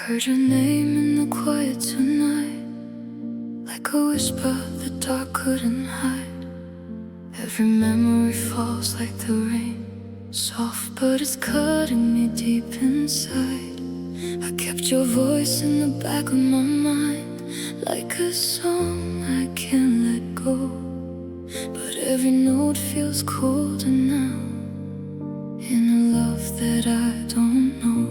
Heard your name in the quiet tonight, like a whisper the dark couldn't hide. Every memory falls like the rain, soft but it's cutting me deep inside. I kept your voice in the back of my mind, like a song I can't let go. But every note feels colder now, in a love that I don't know.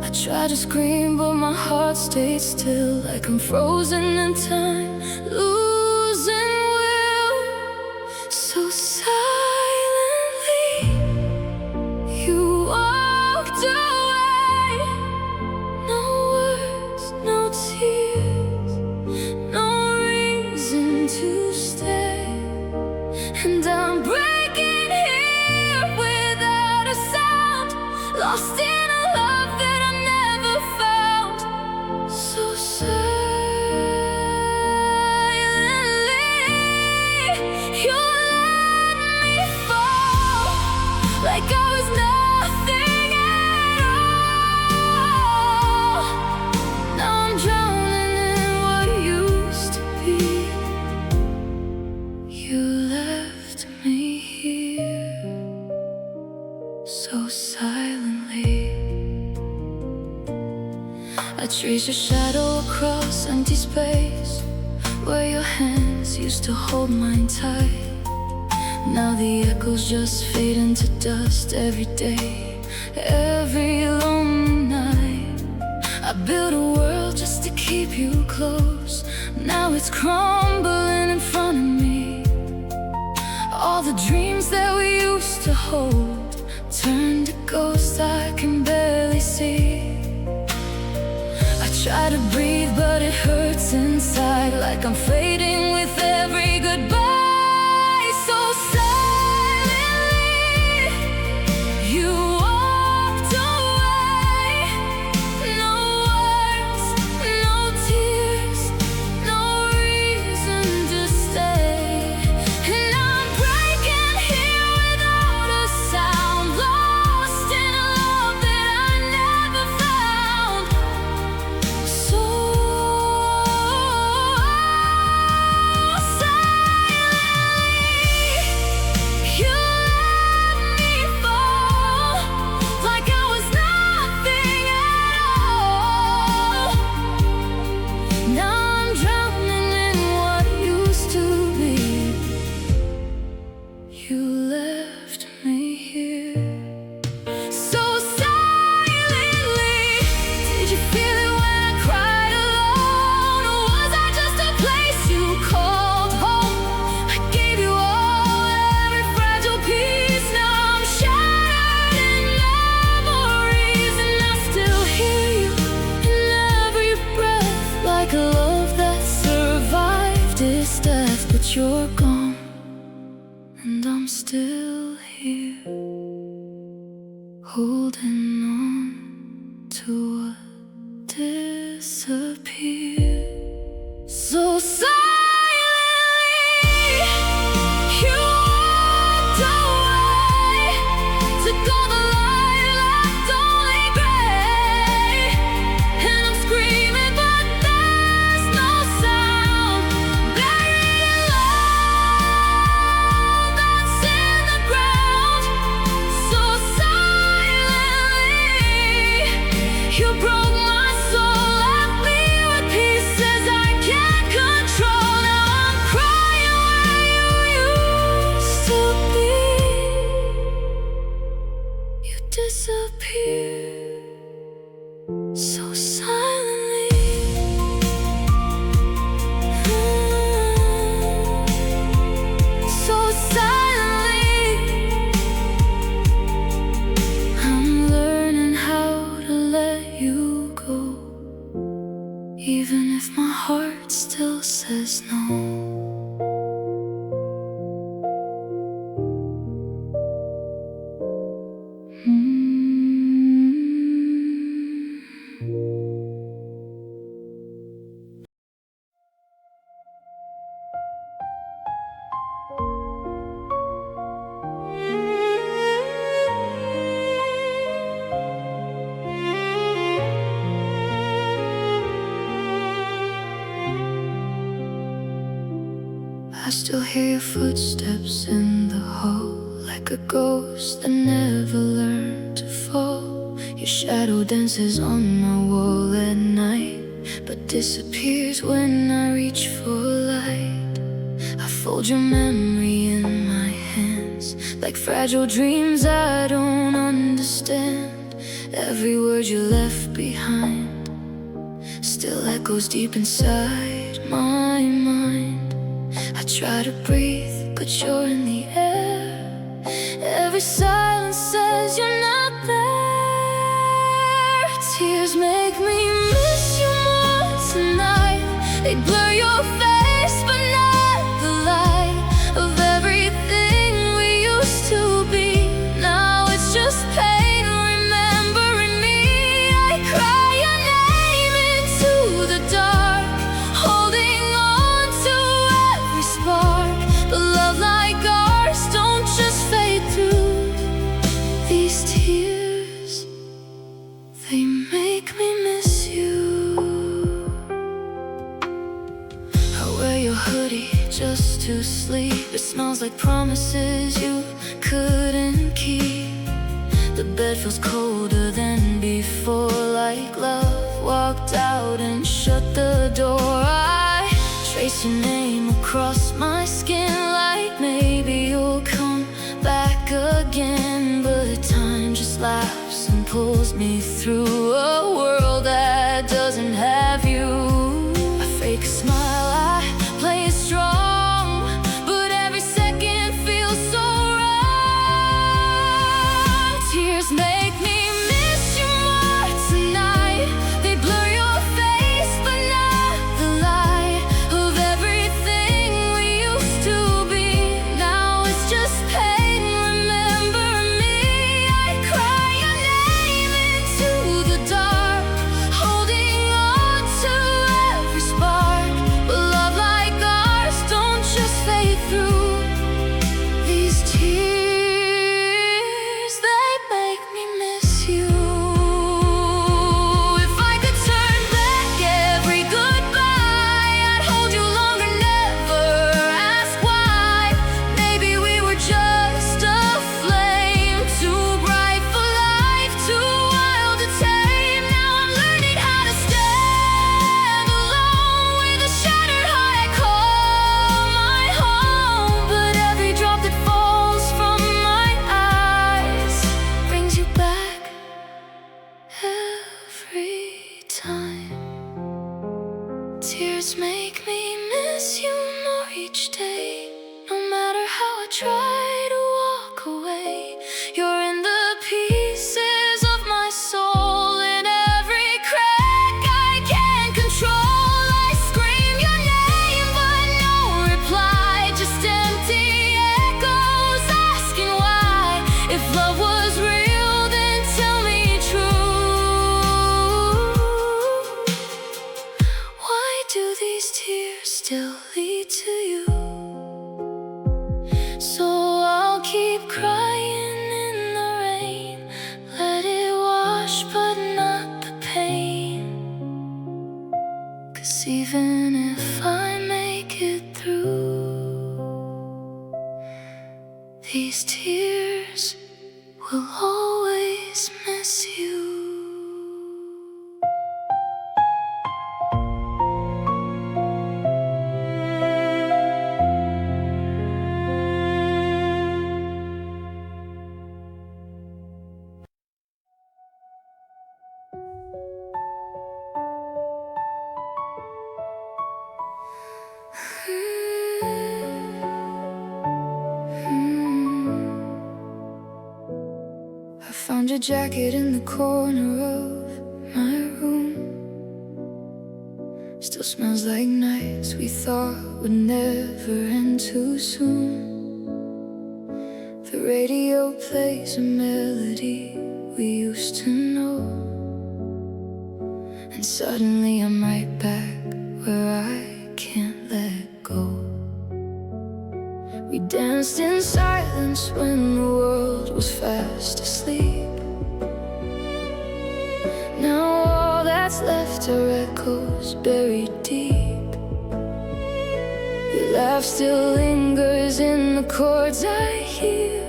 I try to scream but my heart stays still, like I'm frozen in time, losing will. So silently you walked away. No words, no tears, no reason to stay. And I'm breaking here without a sound, lost in a love that I never found. So silently you let me fall, like I was nothing at all. Now I'm drowning in what used to be. You left me here so silently. I trace your shadow across empty space, where your hands used to hold mine tight. Now the echoes just fade into dust every day, every lonely night. I built a world just to keep you close, now it's crumbling in front of me. All the dreams that we used to hold turned to ghosts I can barely see. I try to breathe but it hurts inside, like I'm fading with every goodbye. So silently you walked away. No words, no tears, no reason to stay. And I'm breaking here without a sound, lost in a love that I never found. So silently you let me fall, like I was nothing at all. Now I'm drowning in what used to be. You left me here so silently. Did you feel it when I cried alone, or was I just a place you called home? I gave you all, every fragile piece. Now I'm shattered in memories, and I still hear you in every breath, like a love that survived its death. But you're gone, and I'm still here, holding on to what disappeared. So silently you walked away, took all the light, left only gray. And I'm screaming but there's no sound, buried in love that's in the ground. So silently you broke my soul, left me with pieces I can't control. Now I'm crying where you used to be. You disappeared so silently. So silently I'm learning how to let you go, even if my heart still says no. hear your footsteps in the hall, like a ghost that never learned to fall. Your shadow dances on my wall at night, but disappears when I reach for light. I fold your memory in my hands, like fragile dreams I don't understand. Every word you left behind still echoes deep inside my mind. I try to breathe, but you're in the air. Every silence says you're not there. Tears make me miss you more tonight. They blur your face, but not the light of everything we used to be. Now it's just pain remembering me. I cry your name into the dark, holding on to every spark. But love like ours don't just fade through. These tears, they make me miss you. I wear your hoodie just to sleep. It smells like promises you couldn't keep. The bed feels colder than before, like love walked out and shut the door. I trace your name across my skin, like maybe you'll come back again. But time just laughs and pulls me through a world that doesn't have you. I fake a smile, I play it strong, but every second feels so wrong. Tears make me miss you more tonight. They blur your face, but not the light of everything we used to be. Now it's just pain, remember me. I cry your name into the dark, holding on to every spark. But love like ours don't just fade through. These tears, they make me miss you. If I could turn back every goodbye, I'd hold you longer, never ask why. Maybe we were just a flame, too bright for life, too wild to tame. Now I'm learning how to stand alone with a shattered heart I call my home. But every drop that falls from my eyes brings you back every time. Tears make me miss you more each day. No matter how I try to walk away, you're in the pieces of my soul. In every crack I can't control, I scream your name but no reply. Just empty echoes asking why. If love was real, then tell me true. Why do these tears still lead to you? So I'll keep crying in the rain, let it wash but not the pain. 'Cause even if I make it through, these tears will always miss you. I found your jacket in the corner of my room. Still smells like nights we thought would never end too soon. The radio plays a melody we used to know, and suddenly I'm right back where I can't let go. We danced in silence when the world was fast asleep. Now all that's left are echoes buried deep. We laugh still lingers in the chords I hear.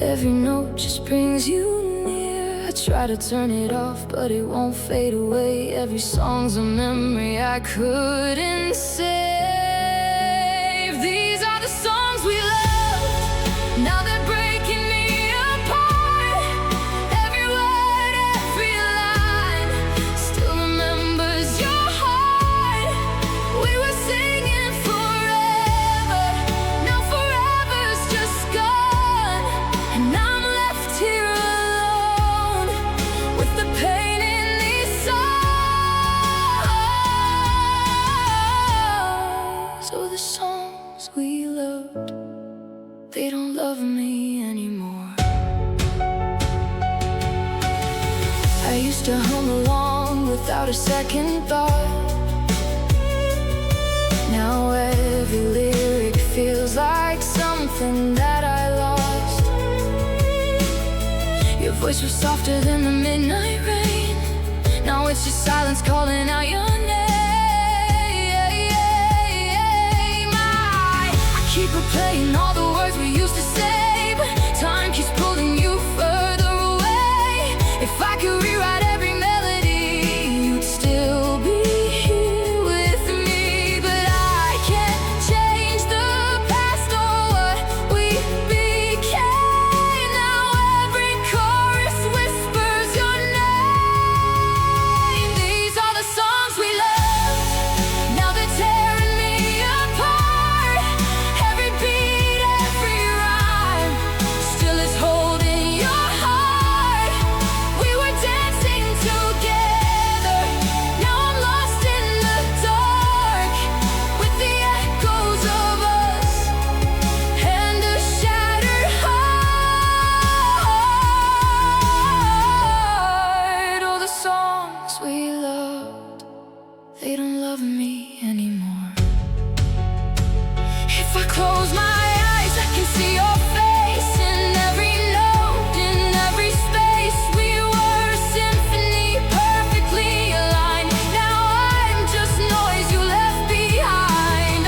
Every note just brings you near. I try to turn it off, but it won't fade away. Every song's a memory I couldn't save. These are the songs we love. Now they're breaking me apart. Every word, every line still remembers your heart. We were singing forever. Now forever's just gone, and I'm left here alone with the pain in these songs. So the songs we loved, they don't love me anymore. I used to hum along without a second thought. Now every lyric feels like something that I lost. Your voice was softer than the midnight rain. Now it's just silence calling out your name. I keep replaying all the words we used to say, but time keeps pulling you further away. If I could rewrite every melody, you'd still be here with me. But I can't change the past or what we became. Now every chorus whispers your name. These are the songs we love. Now they're tearing me apart. Every beat, every rhyme still is holding your heart. We were dancing together. Now I'm lost in the dark with the echoes of us and a shattered heart. All the songs we loved, they don't love me anymore. If I close my eyes, I can see your face in every note, in every space. We were a symphony, perfectly aligned. Now I'm just noise you left behind. I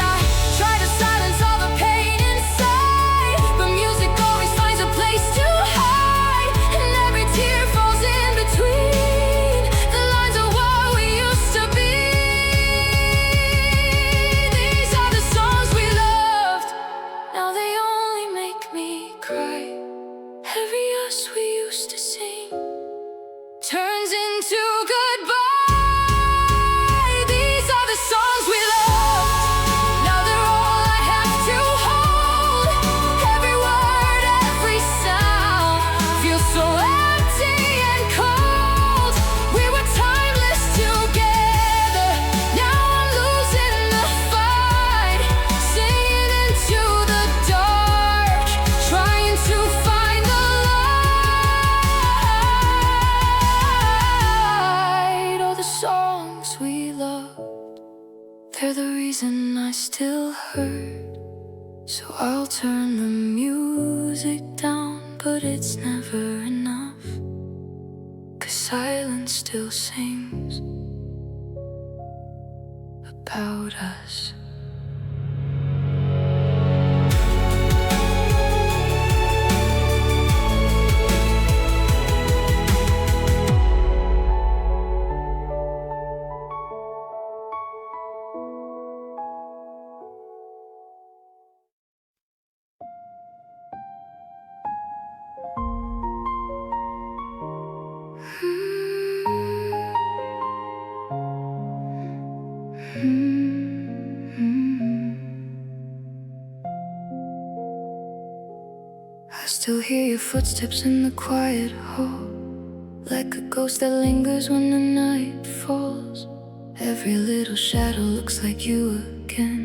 try to silence all the pain inside, but music always finds a place to hide. And every tear falls in between the lines of what we used to be. These are the songs we loved. Now they only make me cry. Every us we used to sing turns into goodbye. These are the songs we loved. Now they're all I have to hold. Every word, every sound feels so empty and cold. We were timeless together. Now I'm losing the fight, singing into the dark, trying to find the light. All the songs we loved, they're the reason I still hurt. So I'll turn the music down, but it's never enough, 'cause silence still sings about us. I still hear your footsteps in the quiet hall, like a ghost that lingers when the night falls. Every little shadow looks like you again,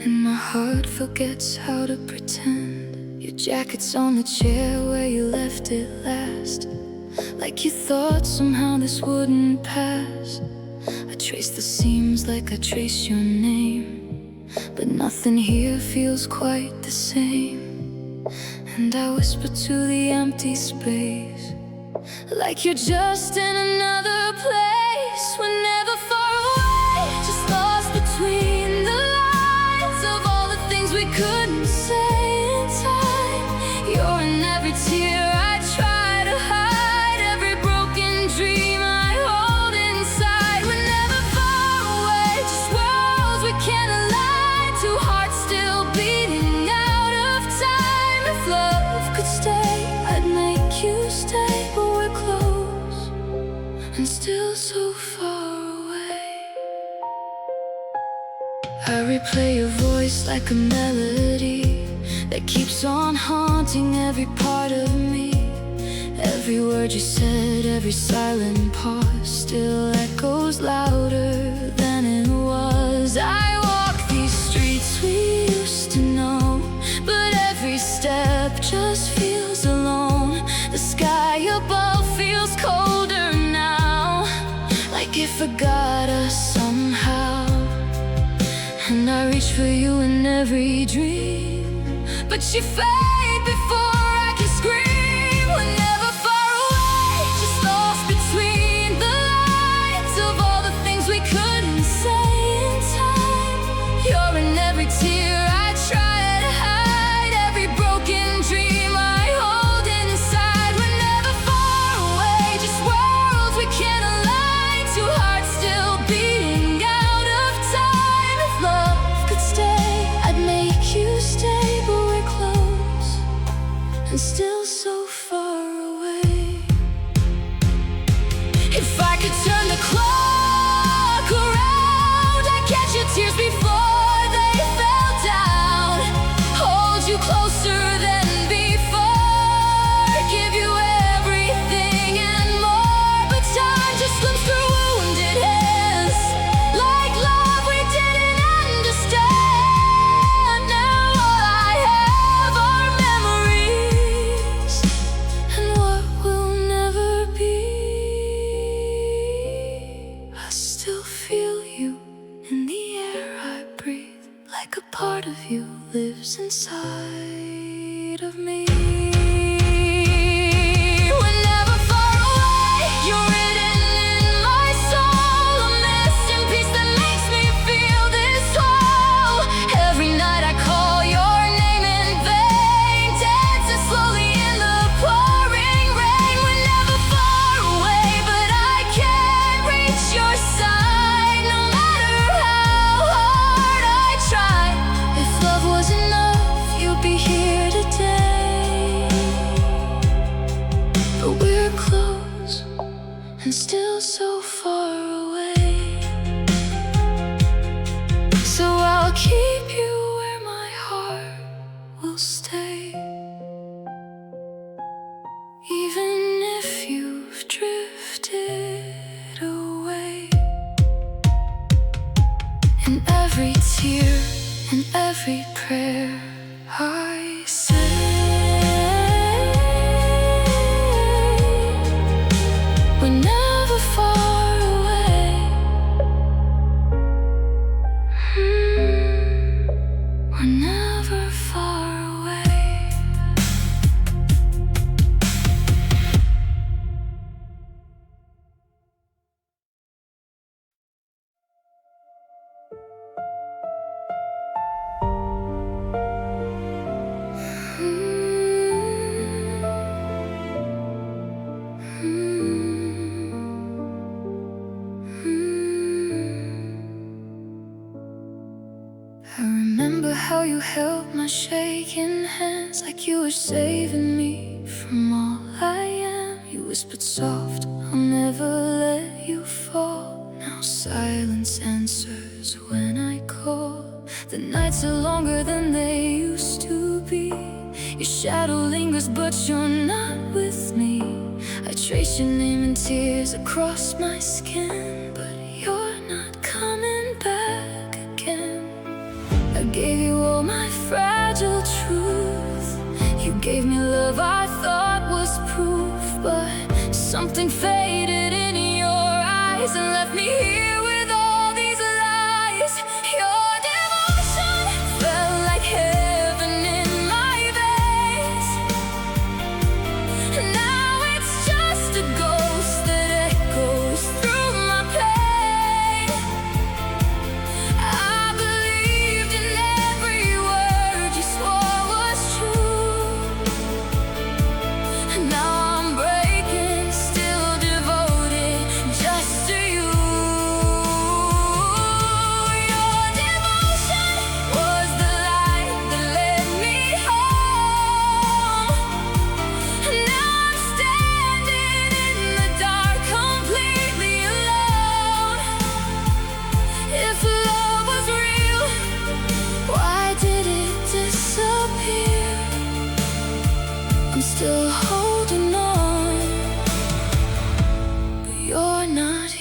and my heart forgets how to pretend. Your jacket's on the chair where you left it last, like you thought somehow this wouldn't pass. I trace the seams like I trace your name, but nothing here feels quite the same. And I whisper to the empty space, like you're just in another place. We're never far away, just lost between the lines and still so far away. I replay your voice like a melody that keeps on haunting every part of me. Every word you said, every silent pause still echoes louder than it was. I walk these streets we used to know, but every step just feels alone. The sky above feels colder now, like it forgot us somehow. And I reach for you in every dream, but you fade before I can scream. We're never far away, just lost between the lines of all the things we couldn't say in time. You're in every tear I try to hide, every broken dream I hold inside. We're never far away, just worlds we can't align. Two hearts still beating out of time. If love could stay, I'd make you stay, but we're close and still so far away. If I could turn the clock around, I'd catch your tears before they fell down, hold you closer than before, give you everything and more. But time just slips through wounded hands, like love we didn't understand. Now all I have are memories and what will never be. I still feel you in the air I breathe, like a part of you lives inside of me. We're never far away, you're written in my soul, a missing piece that makes me feel this whole. Every night I call your name in vain, dancing slowly in the pouring rain. We're never far away, but I can't reach your side, no matter how hard I try. If love was enough, you'd be here today. But we're close and still so far away. So I'll keep you where my heart will stay, even if you've drifted away. In every tear, in every prayer I say, we're never far away. We're never far away. I remember how you held my shaking hands, like you were saving me from all I am. You whispered soft, I'll never let you fall. Now silence answers when I call. The nights are longer than they used to be. Your shadow lingers, but you're not with me. I trace your name in tears across my skin, but you're not coming back again. I gave you all my fragile truth. You gave me love I thought was proof, but something faded in your eyes and left me here with all these lies. Your devotion felt like heaven in my veins. Now it's just a ghost that echoes through my pain. I believed in every word you swore was true. Now I'm breaking, still devoted just to you.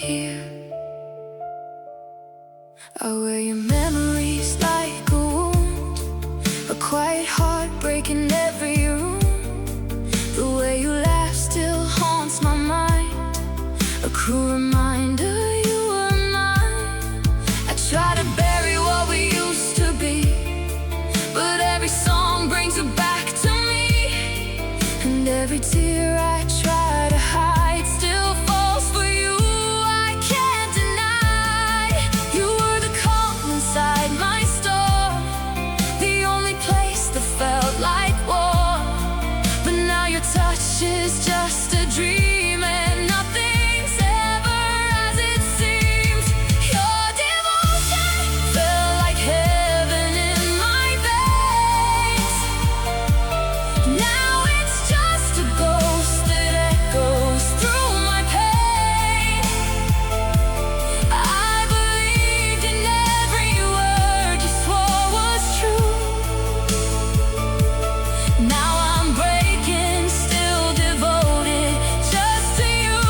here. I wear your memories like a wound, a quiet heartbreak in every room. The way you laugh still haunts my mind, a cruel reminder you were mine. I try to bury what we used to be, but every song brings it back to me. And every tear I try to hide still falls for you. I can't deny you were the calm inside my storm, the only place that felt like war. But now your touch is just a dream, and nothing's ever as it seems. Your devotion felt like heaven in my veins. Now it's just a ghost that echoes through my pain. I believed in every word you swore was true. Now I'm breaking, still devoted just to you.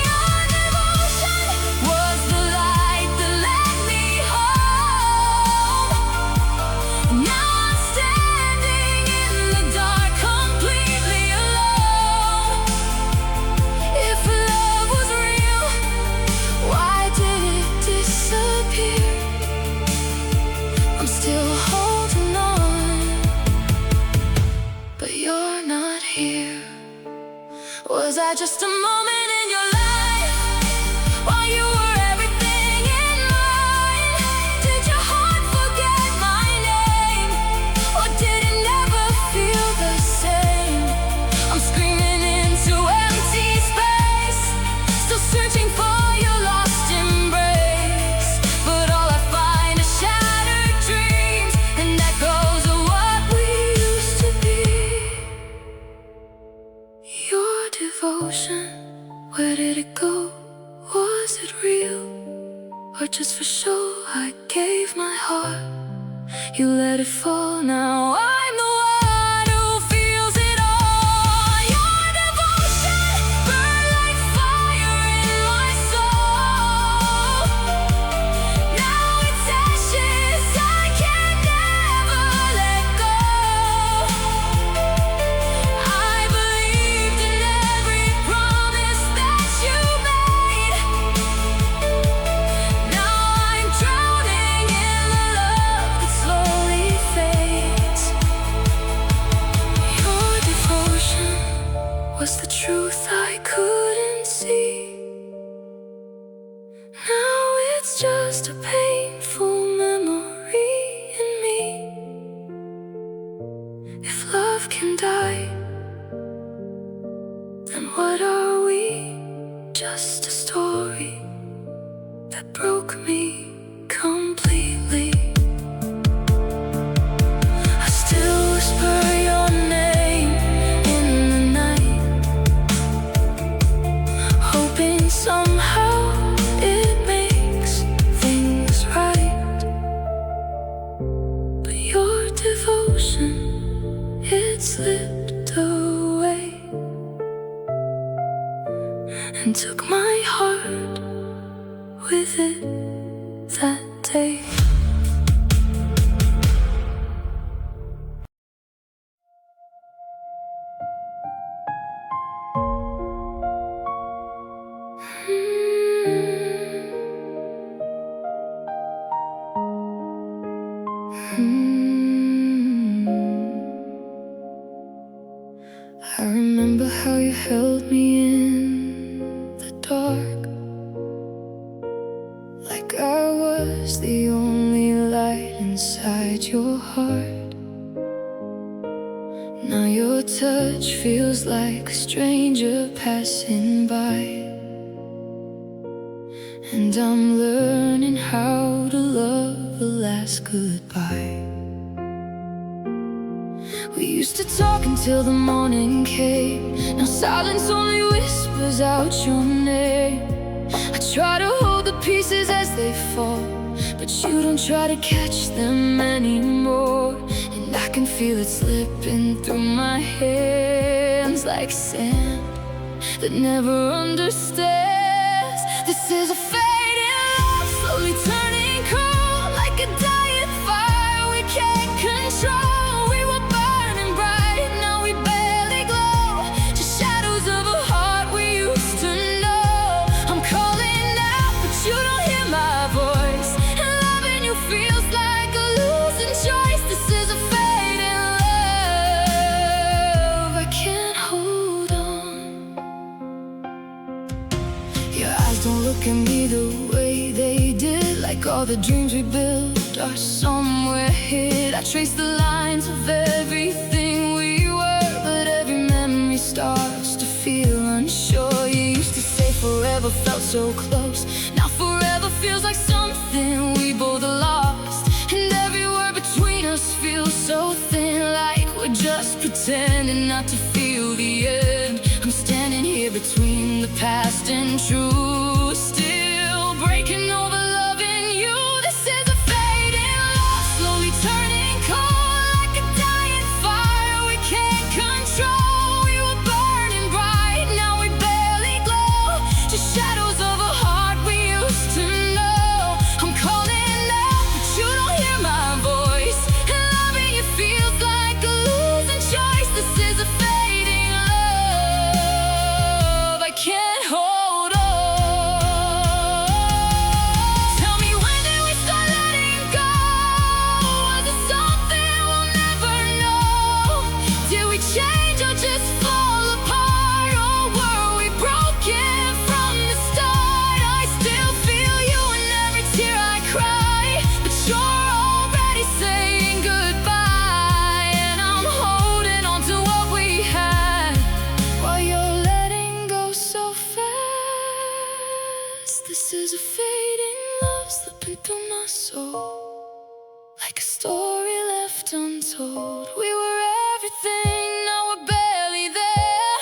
Your devotion was the light that led me home. Now I'm standing in the dark, completely alone. If love was real, why did it disappear? I'm still holding on, but you're not here. Was I just a moment in your life while you were everything in mine? Did your heart forget my name, or did it never feel the same? I'm screaming into empty space, still searching for your lost embrace. But all I find is shattered dreams and echoes of what we used to be. Your devotion, where did it go? Was it real, or just for show? I gave my heart, you let it fall. Now I'm the one who feels it all. Your devotion burned like fire in my soul. Now it's ashes I can never let go. I believed in every promise that you made. Now I'm drowning in the love that slowly fades. Your devotion was the truth I couldn't see. Now it's just a painful memory in me. If love can die, then what are we? Just a story that broke me completely. I still whisper your name in the night, hoping somehow it makes things right. But your devotion, it slipped away and took my heart with it that day. I remember how you held me in the dark, like I was the only light inside your heart. Now your touch feels like a stranger passing by, and I'm learning how to love a last goodbye. We used to talk until the morning came. Now silence only whispers out your name. I try to hold the pieces as they fall, but you don't try to catch them anymore. And I can feel it slipping through my hands like sand, that never understands. This is a fading love, slowly turning cold, like a dying fire we can't control. We were burning bright, now we barely glow, just shadows of a heart we used to know. I'm calling out, but you don't hear my voice, and loving you feels like a losing choice. This is a fading love, I can't hold on. Your eyes don't look at me the way they did, like all the dreams we built are somewhere hid. I trace the lines of everything we were, but every memory starts to feel unsure. You used to say forever felt so close, now forever feels like something we both lost. And every word between us feels so thin, like we're just pretending not to feel the end. I'm standing here between the past and truth, still breaking over loving you. This is a fading love, slowly turning cold, like a dying fire we can't control. We were burning bright, now we barely glow, just shadows of a heart we used to know. I'm calling out, but you don't hear my voice, and loving you feels like a losing choice. This is a fading love, I can't hold on. Tell me, when did we start letting go? Was it something we'll never know? Did we change or just fall apart? Or were we broken from the start? I still feel you in every tear I cry, but you're already saying goodbye, and I'm holding on to what we had while you're letting go so fast. This is a fading love slipping through my soul, like a story left untold. We were everything, now we're barely there,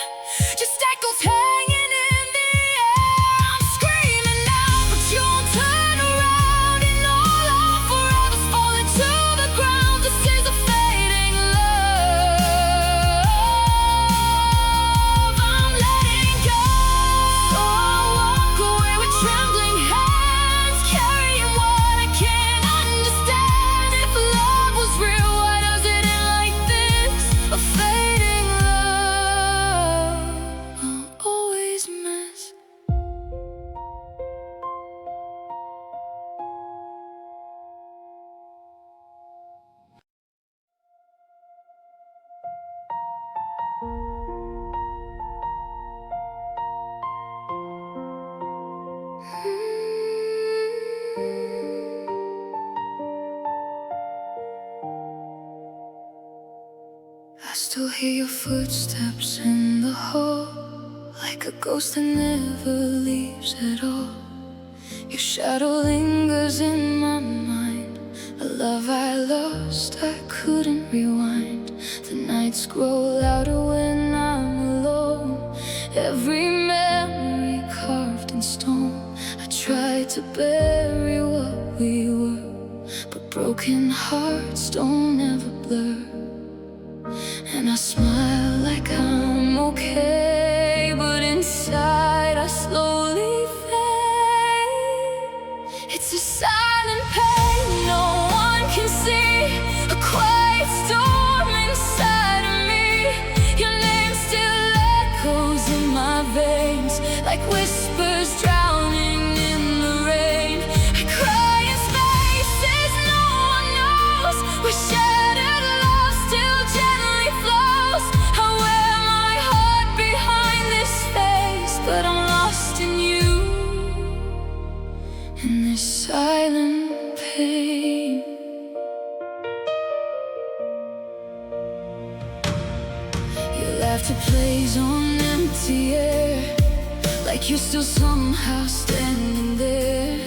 just echoes hanging in the air. I'm screaming out, but you won't turn around, and all our forevers falling to the ground. This is a fading love, I'm letting go. So I walk away with trembling hands, carrying what I can't understand. If love was real, why does it end like this? A fading love, I'll always miss. I still hear your footsteps in the hall, like a ghost that never leaves at all. Your shadow lingers in my mind, a love I lost, I couldn't rewind. The nights grow louder when I'm alone, every memory carved in stone. I tried to bury what we were, but broken hearts don't ever blur. And I smile like I'm okay, but inside I slowly fade. It's a silent pain no one can see, a quiet storm inside of me. Your name still echoes in my veins, like whispers drowning in the rain. I cry in spaces no one knows, where shattered love still gently flows. I wear my heart behind this face, but I'm lost in you, in this silent pain. Your laughter plays on empty air, like you're still somehow standing there.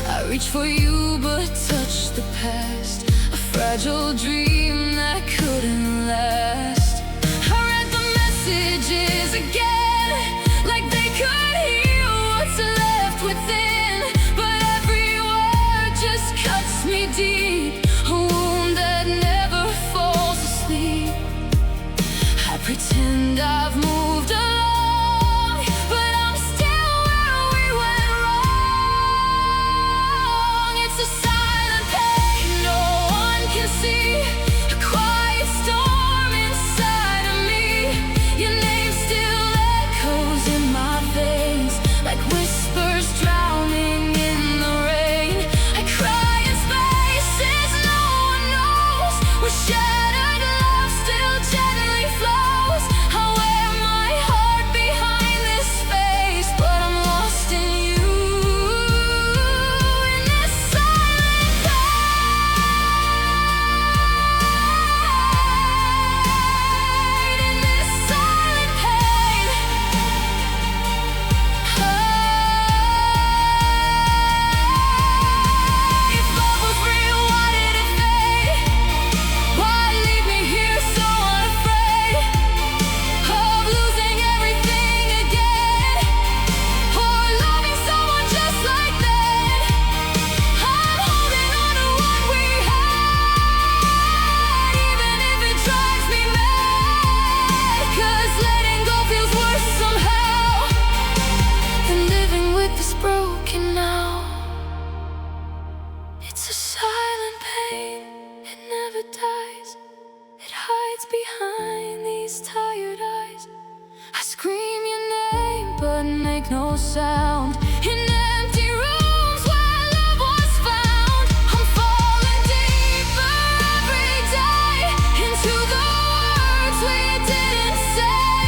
I reach for you but touch the past, a fragile dream that couldn't last. I read the messages again, like they could hear what's left within, but every word just cuts me deep, a wound that never falls asleep. I pretend I've moved along, make no sound. In empty rooms where love was found, I'm falling deeper every day into the words we didn't say.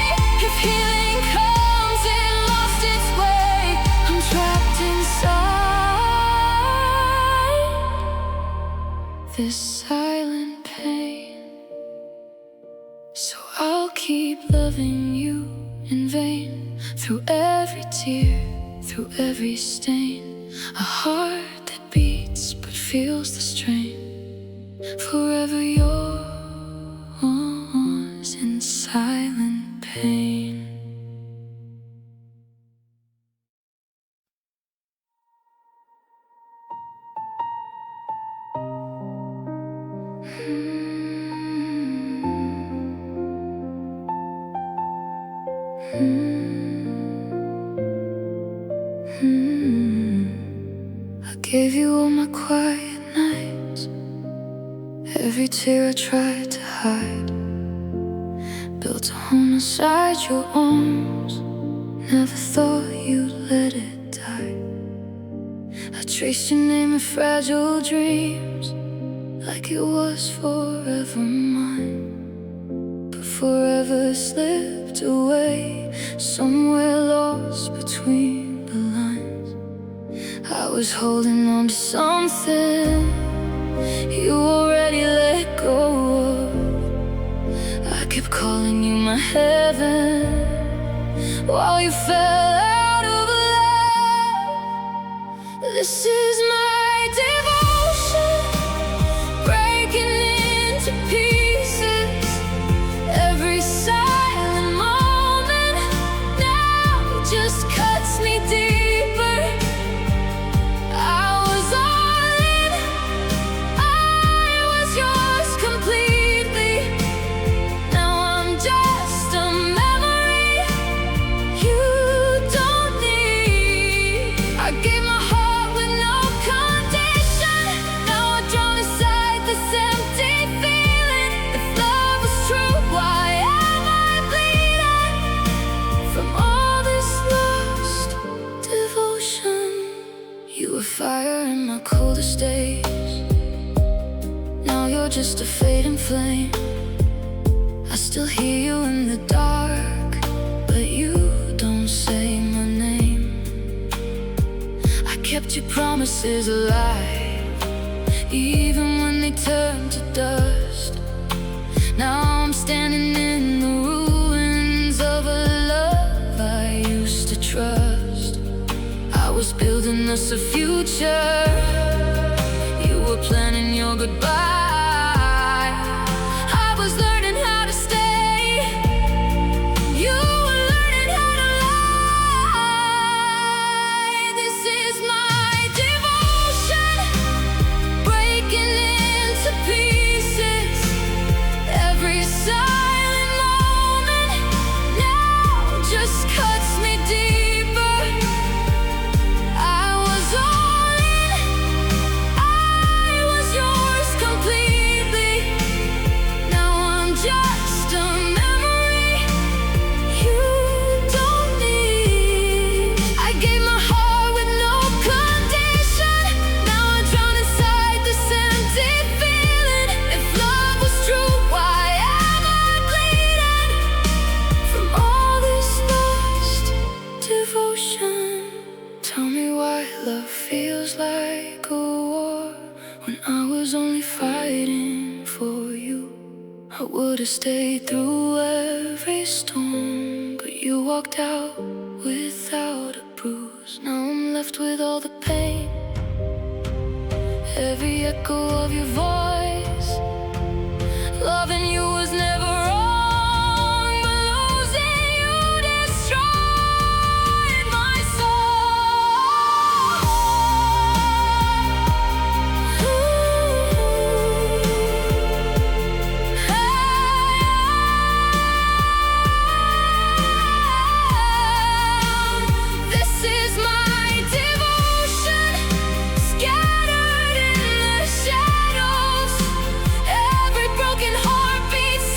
If healing comes, it lost its way. I'm trapped inside this silent pain. So I'll keep loving you in vain, through every tear, through every stain. A heart that beats but feels the strain. Forever yours in silent pain. I gave you all my quiet nights, every tear I tried to hide. Built a home inside your arms, never thought you'd let it die. I traced your name in fragile dreams, like it was forever mine. But forever slipped away, somewhere lost between the lines. I was holding on to something you already let go of. I kept calling you my heaven while you fell out of love. This is my devotion, breaking into pieces. Every silent moment now just cuts me deeper. I was all in, I was yours completely. Now I'm just a memory you don't need. I gave my heart with no condition. Now I'm drawn inside this empty feeling. If love was true, why am I bleeding from all this lost devotion? You were fire in my coldest days, now you're just a fading flame. I still hear you in the dark, but you don't say my name. I kept your promises alive, even when they turned to dust. Now I'm standing in the ruins of a love I used to trust. I was building us a future, you were planning your goodbye. I was learning how to stay, you were learning how to lie. This is my devotion, breaking into pieces. Every silent moment now just cuts me deeper. I was all in, I was yours completely. Now I'm just a memory you don't need. I gave my heart with no condition. Now I'm drowned inside this empty feeling. If love was true, why am I bleeding from all this lost devotion? Tell me why love feels like a war, when I was only fighting for you. I would've stayed through every storm, but you walked out without a bruise. Now I'm left with all the pain, every echo of your voice. Loving you was never wrong, but losing you destroyed my soul. This is my devotion, scattered in the shadows. Every broken heart beats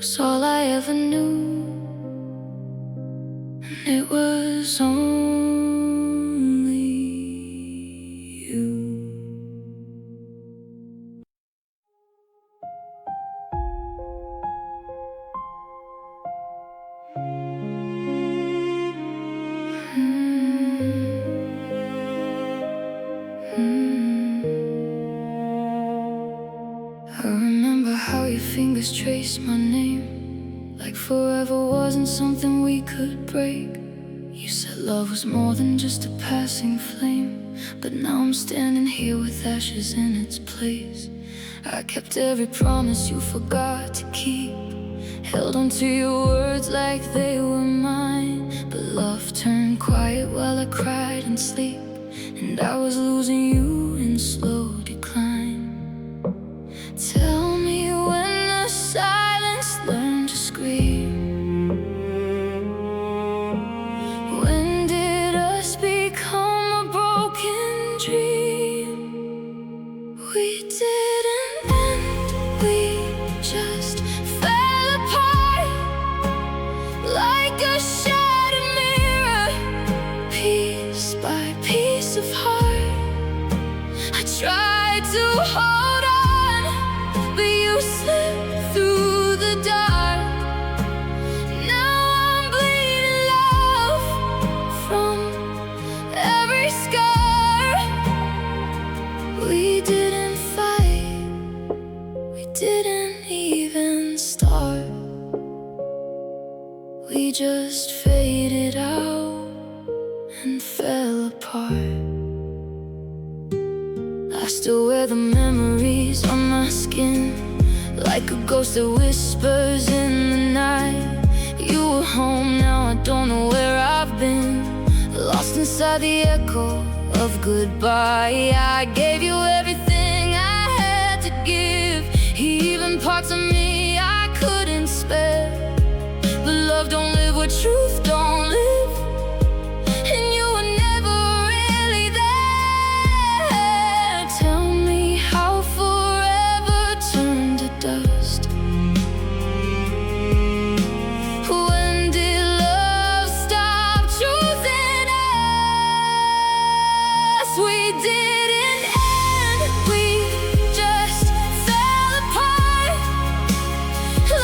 was all I ever knew, and it was only you. I remember how your fingers traced my name, like forever wasn't something we could break. You said love was more than just a passing flame, but now I'm standing here with ashes in its place. I kept every promise you forgot to keep, held onto your words like they were mine. But love turned quiet while I cried in sleep, and I was losing you in slow decline. Tell me when the silence learned to scream. When did us become a broken dream? We didn't end, we just fell apart, like a shattered mirror, piece by piece of heart. I tried to hold on, but you slipped through the dark. Now I'm bleeding love from every scar. We didn't fight, we didn't even start. We just faded out and fell apart. I still wear the memories on my skin, like a ghost that whispers in the night. You were home, now I don't know where I've been, lost inside the echo of goodbye. I gave you everything I had to give, even parts of me I couldn't spare. But love don't live where truth don't live, and you were never really there. Tell me how forever turned to dust. When did love stop choosing us? We didn't end, we just fell apart,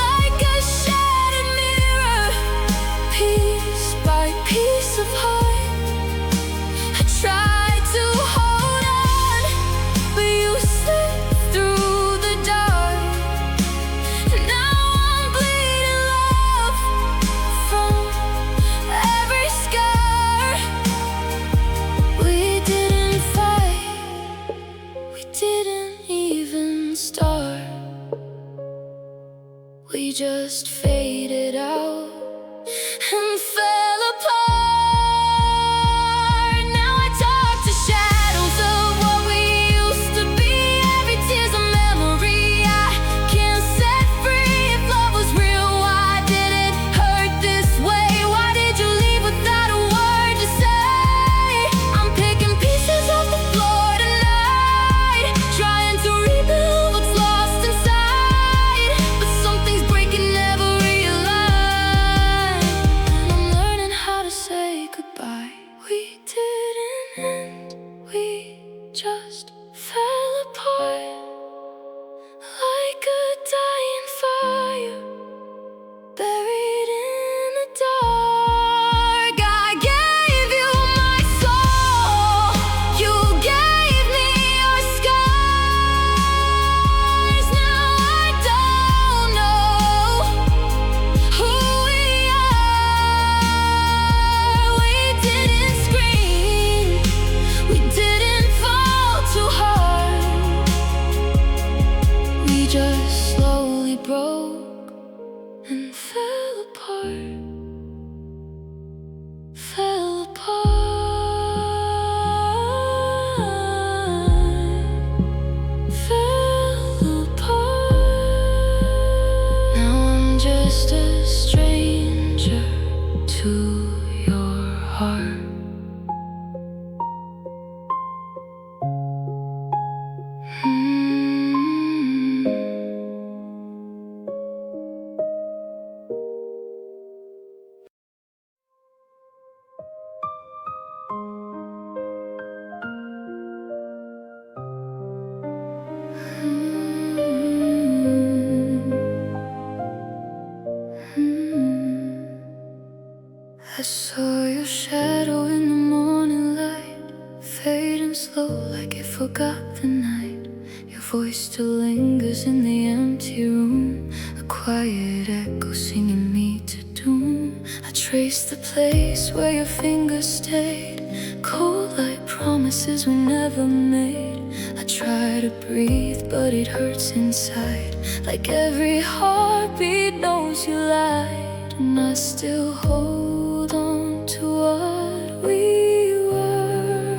like a shattered mirror, piece by piece of heart. I tried to hold on, but you slipped through the dark. Now I'm bleeding love from every scar. We didn't fight, we didn't even start. We just faded out and fell apart. Now I talk to shadows of what we used to be. Every tear's a memory I can't set free. If love was real, why did it hurt this way? Why did you leave without a word to say? I'm picking pieces off the floor tonight, trying to rebuild what's lost inside. But something's breaking, never realized. I'm learning how to say goodbye. We didn't end, we just fell apart, like a dying fire, buried in the dark. I gave you my soul, you gave me your scars. Now I don't know who we are. We didn't scream, we didn't fall too hard. We just slowly broke and fell apart, fell apart, fell apart. Now I'm just a stranger to your heart. I saw your shadow in the morning light, fading slow like it forgot the night. Your voice still lingers in the empty room, a quiet echo singing me to doom. I trace the place where your fingers stayed, cold like promises we never made. I try to breathe but it hurts inside, like every heartbeat knows you lied. And I still hold on to what we were,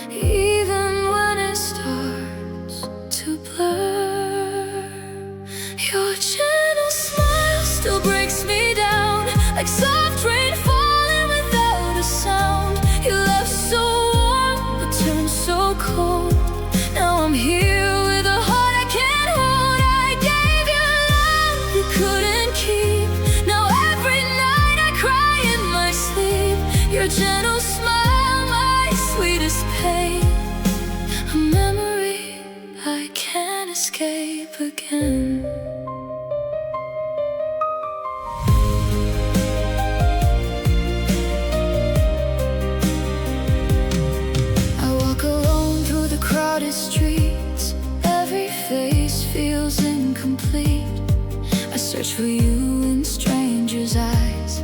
even when it starts to blur. Your gentle smile still breaks me down, like soft rain falling without a sound. You left so warm but turned so cold. Now I'm here with a heart I can't hold. I gave you love you couldn't keep. Now every night I cry in my sleep. Your gentle smile, my sweetest pain, a memory I can't escape again. Crowded streets, every face feels incomplete. I search for you in strangers' eyes,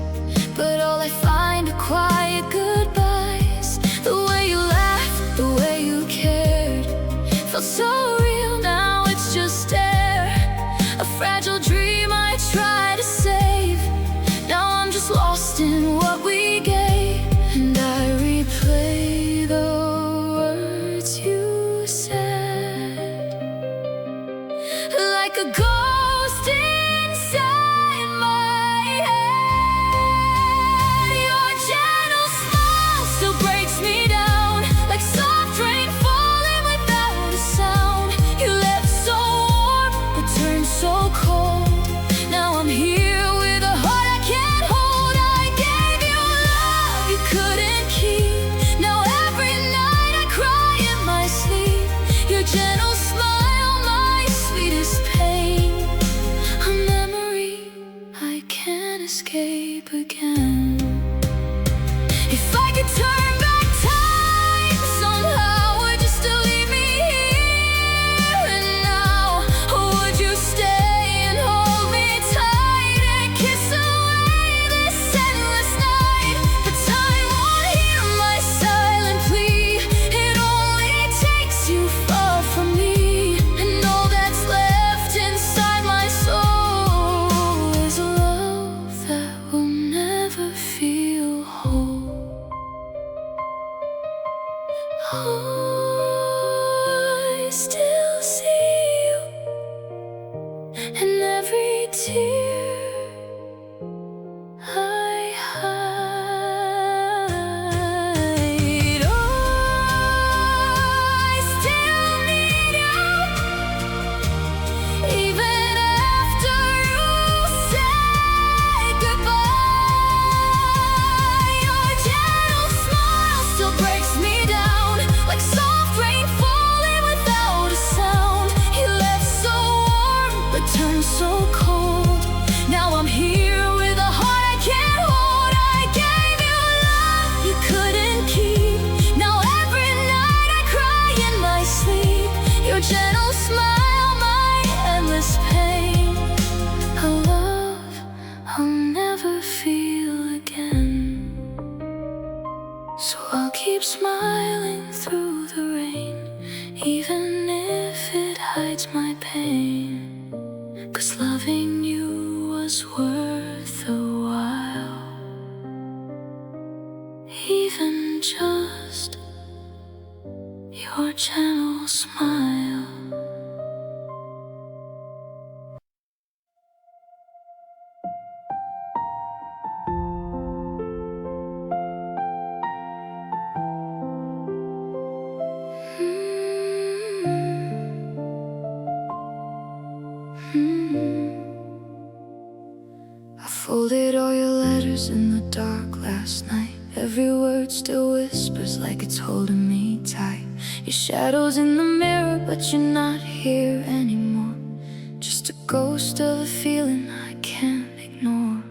but all I find are quiet goodbyes. The way you laughed, the way you cared, felt so real, now it's just air. A fragile dream I try to save, now I'm just lost in what we gave. And I replay the words you like a ghost inside my head. Your gentle smile still breaks me down, like soft rain falling without a sound. You left so warm but turned so cold. Now I'm here with a heart I can't hold. I gave you love you couldn't keep. Now every night I cry in my sleep. Your gentle smile, my sweetest pain, a memory I can't escape again. If I could turn back time somehow, would you still leave me here and now? Or would you stay and hold me tight and kiss away this endless night? The time won't hear my silent plea, it only takes you far from me. And all that's left inside my soul is a love that will never feel whole. I still see you in every tear I hide. Oh, I still need you, even after you said goodbye. Your gentle smile still breaks me down, like soft rain falling without a sound. You left so warm but turned so cold. Now I'm here with a heart I can't hold. I gave you love you couldn't keep. Now every night I cry in my sleep. Your gentle smile, my endless pain, a love I'll never feel again. So I'll keep smiling through the rain, even if it hides my pain. 'Cause loving you was worth a while, even just your gentle smile. I folded all your letters in the dark last night. Every word still whispers like it's holding me tight. Your shadow's in the mirror, but you're not here anymore. Just a ghost of a feeling I can't ignore.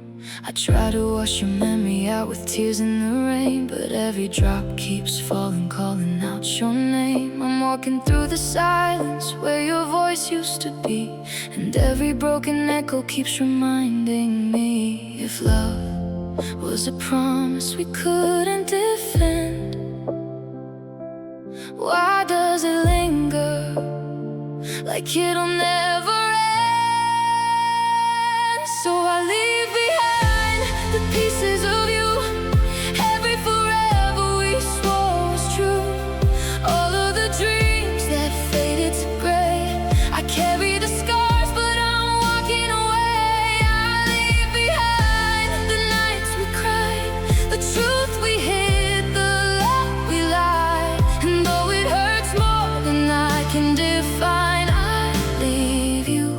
I try wash your memory out with tears in the rain, but every drop keeps falling, calling out your name. I'm walking through the silence where your voice used to be, and every broken echo keeps reminding me, if love was a promise we couldn't defend, why does it linger like it'll never end? So I leave behind the pieces of you, every forever we swore was true, all of the dreams that faded to gray. I carry the scars, but I'm walking away. I leave behind the nights we cried, the truth we hid, the love we lied, and though it hurts more than I can define, I leave you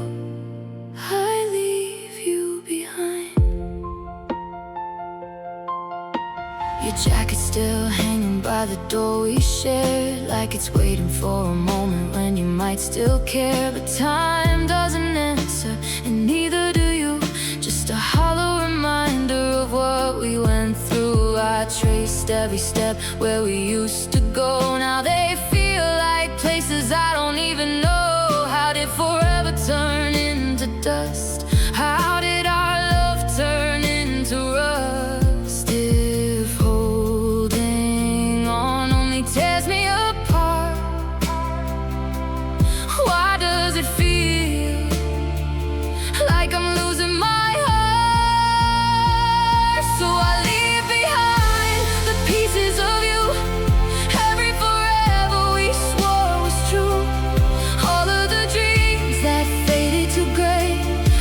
behind. Your jacket's still hanging by the door we shared, like it's waiting for a moment when you might still care. But time doesn't answer, and neither do you. Just a hollow reminder of what we went through. I traced every step where we used to go. Now they feel like places I don't even know. How did forever turn into dust? How did our love turn into rust? If holding on only tears me apart, why does it feel like I'm losing my heart? So I leave behind the pieces of you, every forever we swore was true, all of the dreams that faded to gray.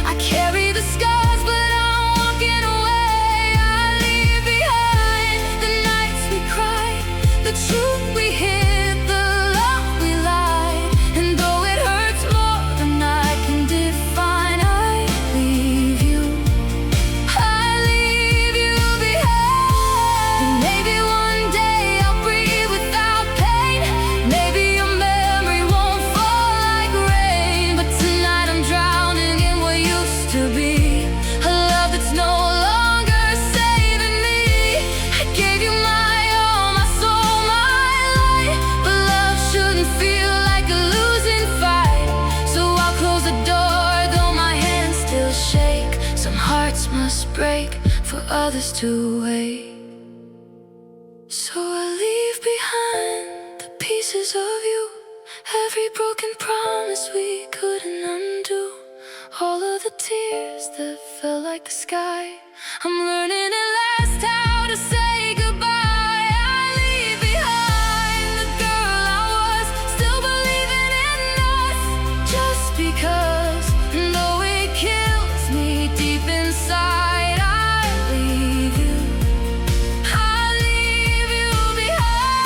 I carry the scars, but I'm walking away. I leave behind the nights we cried, the truth we hid, the love we lied, and though it hurts more than I can define, I leave you behind. And maybe one day I'll breathe without pain, maybe your memory won't fall like rain, but tonight I'm drowning in what used to be a love that's no longer saving me. I gave you my all, my soul, my life, but love shouldn't feel like a losing fight. So I'll close the door, though my hands still shake. Some hearts must break for others to wait. So I leave behind the pieces of you, every broken promise we couldn't undo, all of the tears that fell like the sky. I'm learning at last how to say goodbye. I leave behind the girl I was, still believing in us, just because, though it kills me deep inside, I leave you behind.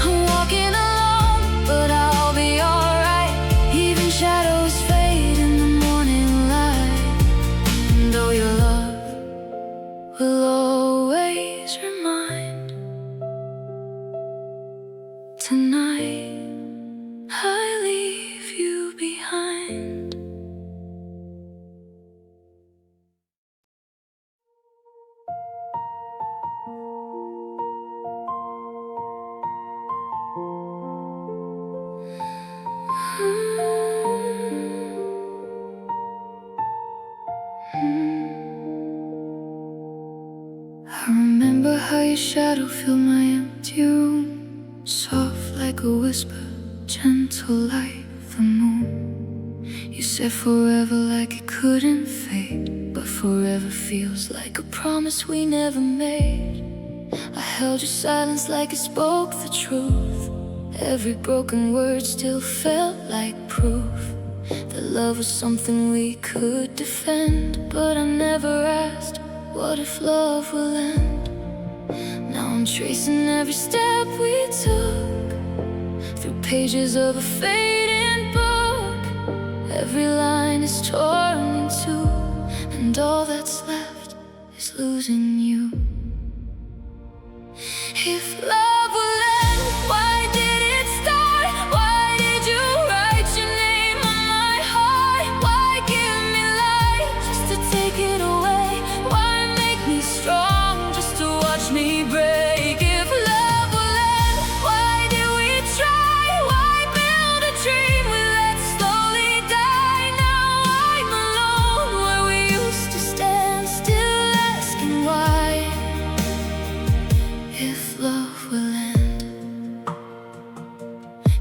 I'm walking alone, but I'll be alright. Even shadows fade in the morning light, and though your love will always remind, tonight I leave you behind. I remember how your shadow filled my empty room, soft like a whisper, gentle like the moon. You said forever like it couldn't fade, but forever feels like a promise we never made. I held your silence like it spoke the truth. Every broken word still felt like proof that love was something we could defend. But I never asked, what if love will end? Now I'm tracing every step we took through pages of a fading book. Every line is torn in two, and all that's left is losing you. If love will end, why did it start? Why did you write your name on my heart?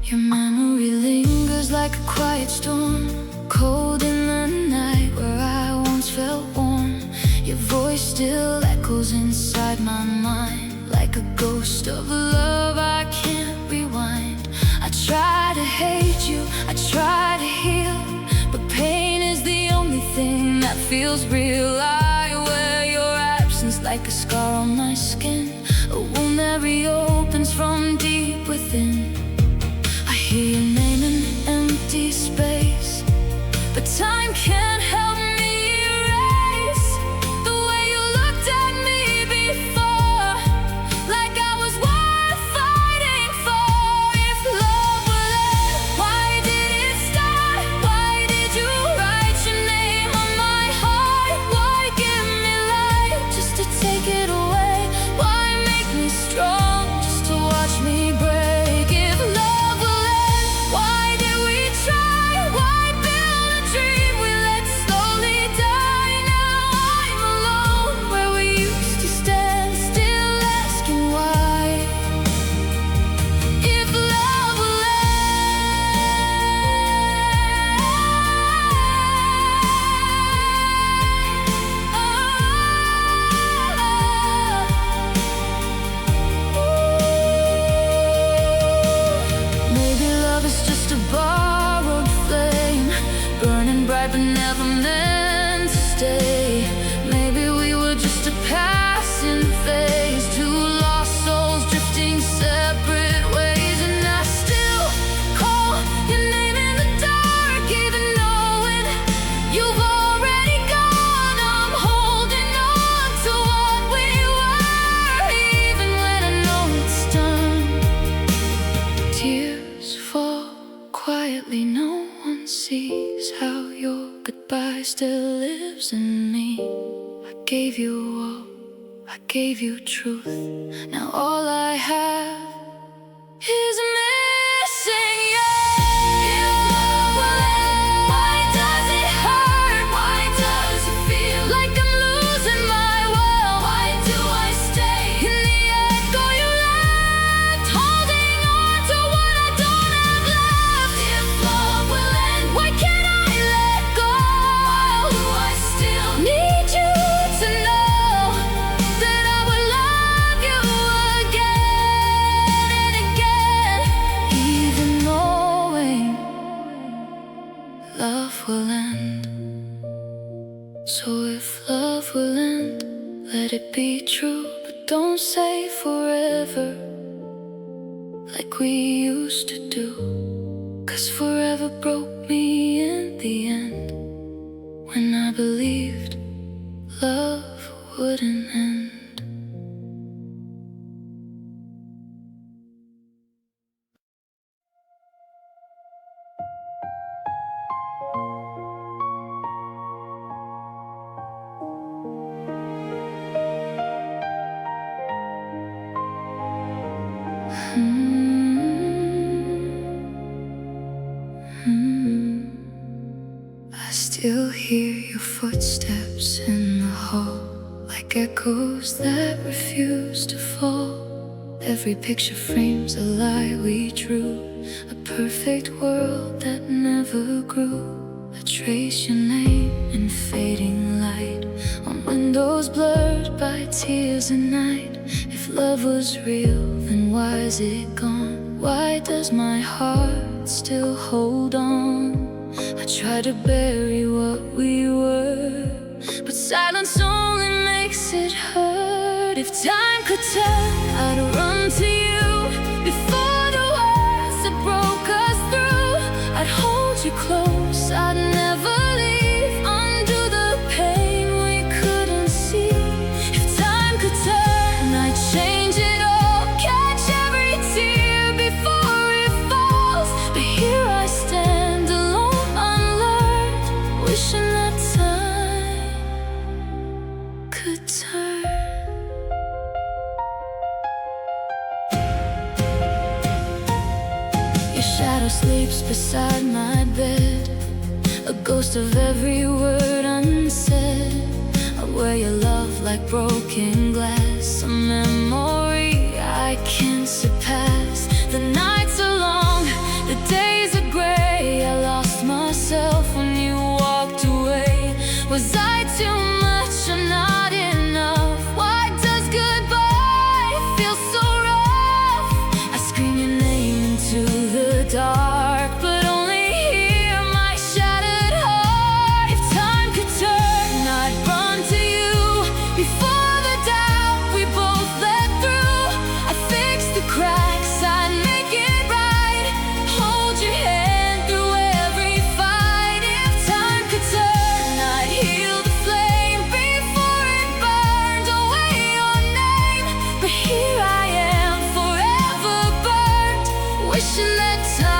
Your memory lingers like a quiet storm, cold in the night where I once felt warm. Your voice still echoes inside my mind, like a ghost of love I can't rewind. I try to hate you, I try to heal, but pain is the only thing that feels real. I wear your absence like a scar on my skin, a wound that reopens from deep within. I hear your name in empty space, but time can't help me erase the way you looked at me before, like I was worth fighting for. If love will end, why did it start? Why did you write your name on my heart? Why give me life just to take it away? Why make me strong just to watch me break? If love will end, why did we try? Why build a dream we let slowly die? Now I'm alone where we used to stand, still asking why. If love will maybe love is just a borrowed flame, burning bright but never meant to stay. Maybe we were just a passing phase, two lost souls drifting separate ways. And I still call your name in the dark, even knowing you've already gone. I'm holding on to what we were, even when I know it's done. Tears fall quietly, no one sees how your goodbye still lives in me. I gave you all, I gave you truth. Now all I have is missing you. If love will end, why does it hurt? Why does it feel like I'm losing my world? Why do I stay in the echo you left, holding on to what I don't have left? If love will end, why can't I let go? Why do I still need you to know that I will love you again and again, even knowing love will end? So if love will end, let it be true, but don't say forever like we used to do, 'cause forever broke me in the end, when I believed love wouldn't end. I still hear your footsteps in the hall, like echoes that refuse to fall. Every picture frames a lie we drew, a perfect world that never grew. I trace your name in fading light, on windows blurred by tears and night. If love was real, then why is it gone? Why does my heart still hold on? I try to bury what we were, but silence only makes it hurt. If time could tell, I'd run to you before the words that broke us through. I'd hold you close, I'd never leave, undo the pain we couldn't see. If time could turn, I'd change it all, catch every tear before it falls. But here I stand alone, unlearned, wishing that time could turn. Your shadow sleeps beside my bed, a ghost of every word unsaid. I wear your love like broken glass, a memory I can't surpass. The nights are long, wishing that time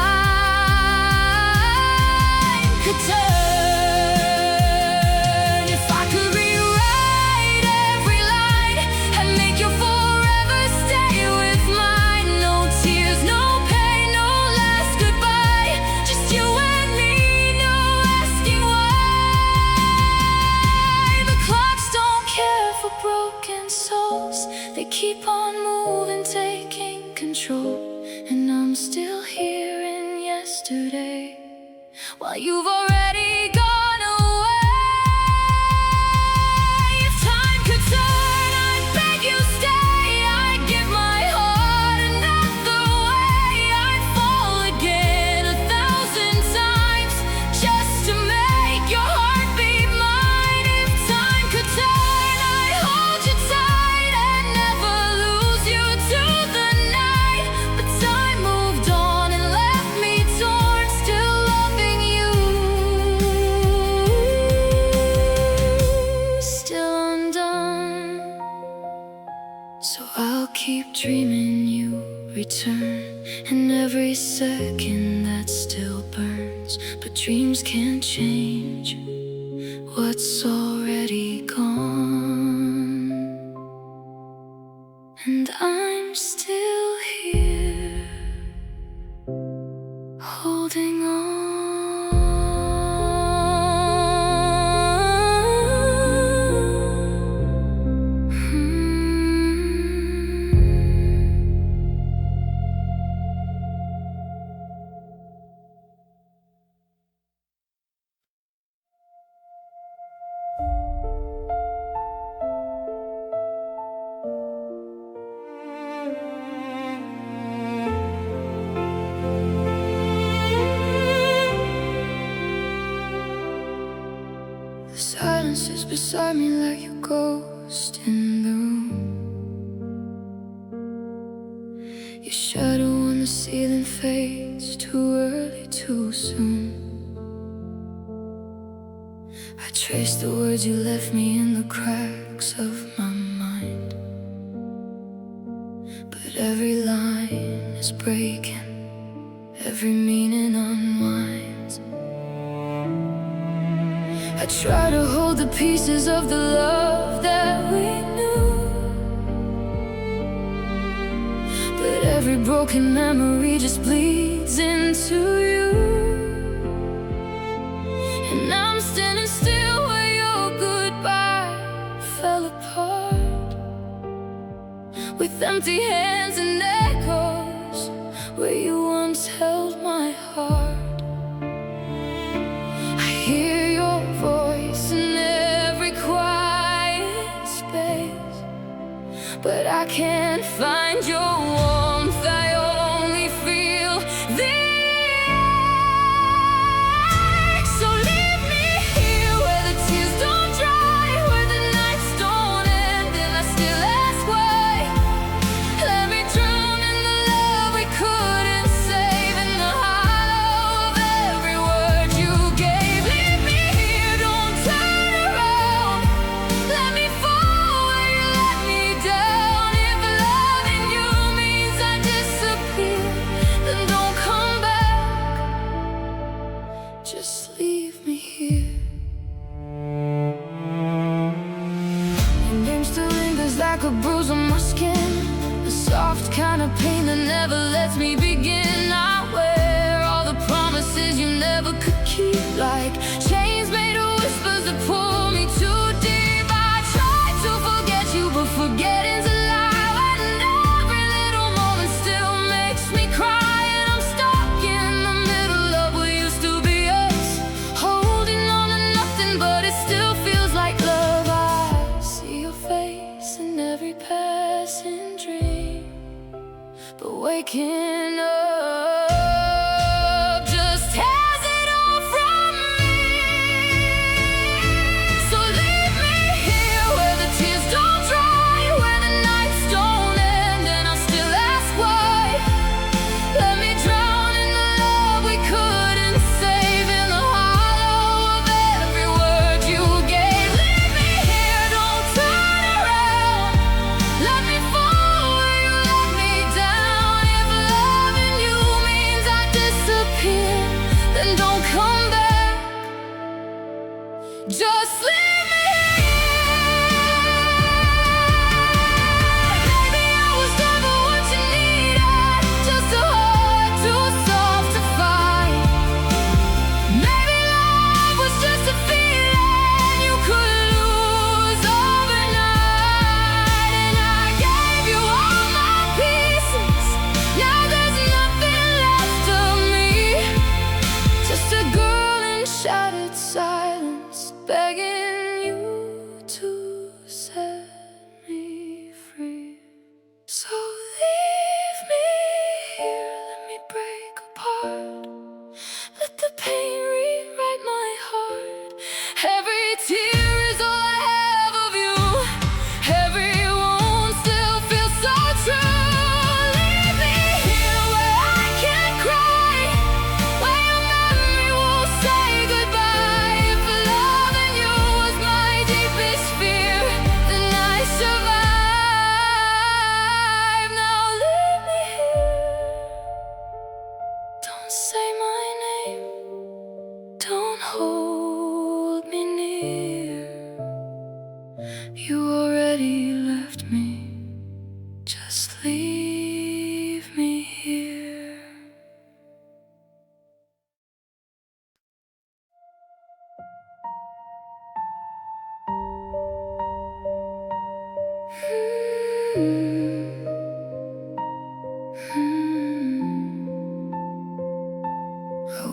could turn. If I could rewrite every line and make you forever stay with mine. No tears, no pain, no last goodbye. Just you and me, no asking why. The clocks don't care for broken souls. They keep on moving, taking control. And I'm still here in yesterday, while you've already gone away. If time could turn, I'd beg you stay. I'd give my heart another way. I'd fall again 1,000 times just to make your heart beat mine. If time could turn, I'd hold you tight and never lose you to the night. But time moved on and left me torn, still loving you, still undone. So I'll keep dreaming you return, and every second that still burns. But dreams can't change what's already gone. And I'm still here, holding on. The silence is beside me like a ghost in the room. Your shadow on the ceiling fades too early, too soon. I trace the words you left me in the cracks of my mind, but every line is breaking, every meaning unwinds. I try to hold the pieces of the love that we knew, but every broken memory just bleeds into you. And I'm standing still where your goodbye fell apart, with empty hands and echoes where you once held my heart. I hear your voice in every quiet space, but I can't find your warmth. I only feel the ache. So leave me here where the tears don't dry, where the nights don't end, and I still ask why. Let me drown in the love we couldn't save, in the hollow of every word you gave. Leave me here, don't turn around. Let me fall where you let me down. If loving you means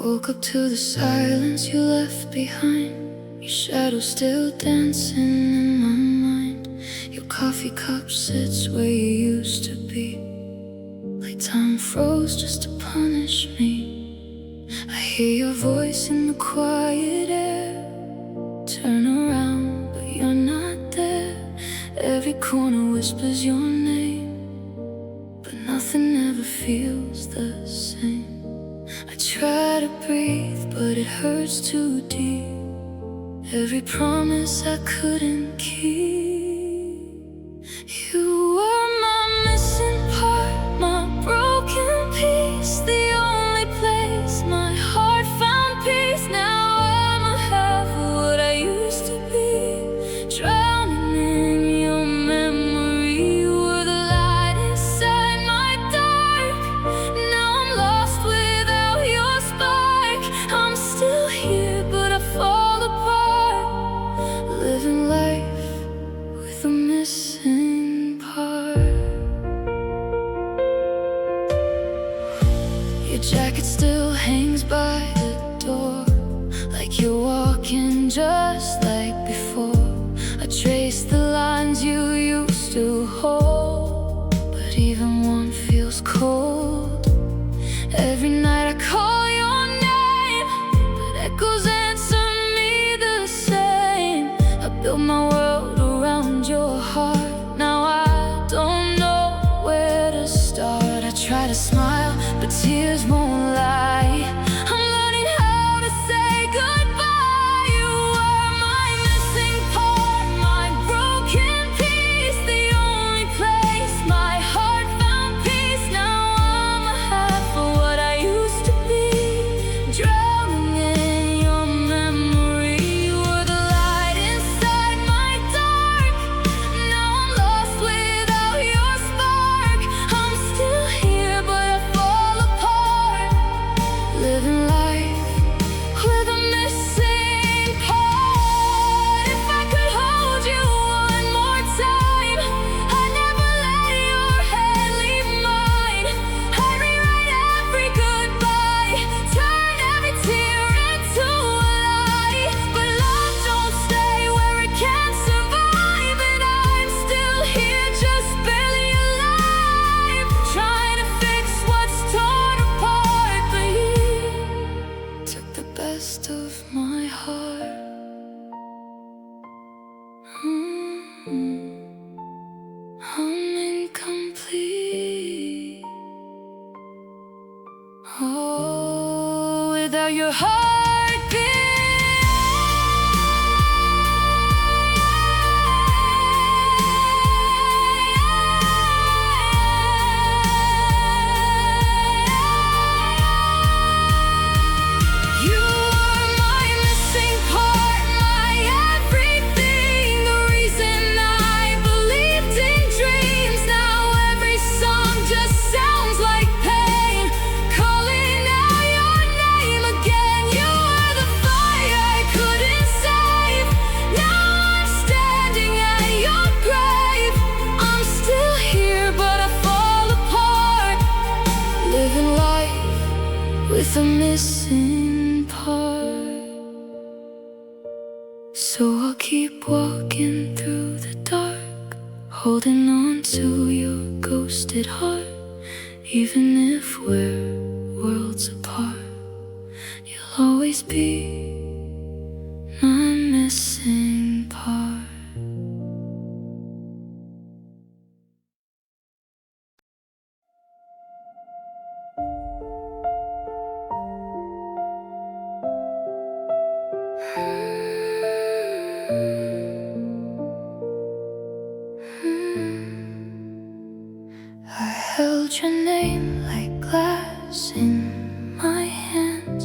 woke up to the silence you left behind, your shadow still dancing in my mind. Your coffee cup sits where you used to be, like time froze just to punish me. I hear your voice in the quiet air. Turn around, but you're not there. Every corner whispers your name, but nothing ever feels the same. I try to breathe, but it hurts too deep. Every promise I couldn't keep. You were my missing part, my broken piece, the only place my heart found peace. Now I'm a half of what I used to be, drowning in your memory. You were the light inside my dark. Now I'm lost without your spark. I'm still here, but I fall apart, living life with a missing part. Your jacket still hangs by the door, like you're walking just like before. I trace the lines you used to hold, but even one feels cold. Every night I call your name, but echoes answer me the same. I built my world around your heart. Now I don't know where to start. I try to smile, but tears won't lie. I'm learning how to say goodbye. You were my missing part, my broken piece, the only place my heart found peace. Now I'm a half of what I used to be, drowning in your memory. You were the light inside my dark. Now I'm lost without your spark. I'm still here, but I fall apart, living life with a missing part. If I could hold you one more time, I'd never let your hand leave mine. I'd rewrite every goodbye, turn every tear into a lie. But love don't stay where it can't survive, and I'm still here, just barely alive, trying to fix what's torn apart. But you took the best of my heart. I'm incomplete. Oh, without your heartbeat. You were my missing part, my everything, the reason I believed in dreams. Now every song just sounds like pain, calling out your name again. You were the fire I couldn't save. Now I'm standing at your grave. I'm still here, but I fall apart, living life with a missing part. So I'll keep walking through the dark, holding on to your ghosted heart. Even if we're worlds apart, you'll always be my missing part. I held your name like glass in my hands,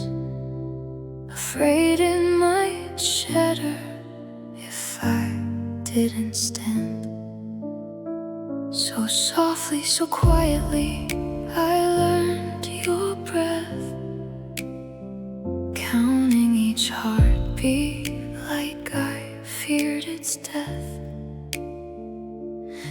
afraid it might shatter if I didn't stand. So softly, so quietly, I learned your breath, counting each heartbeat like I feared its death.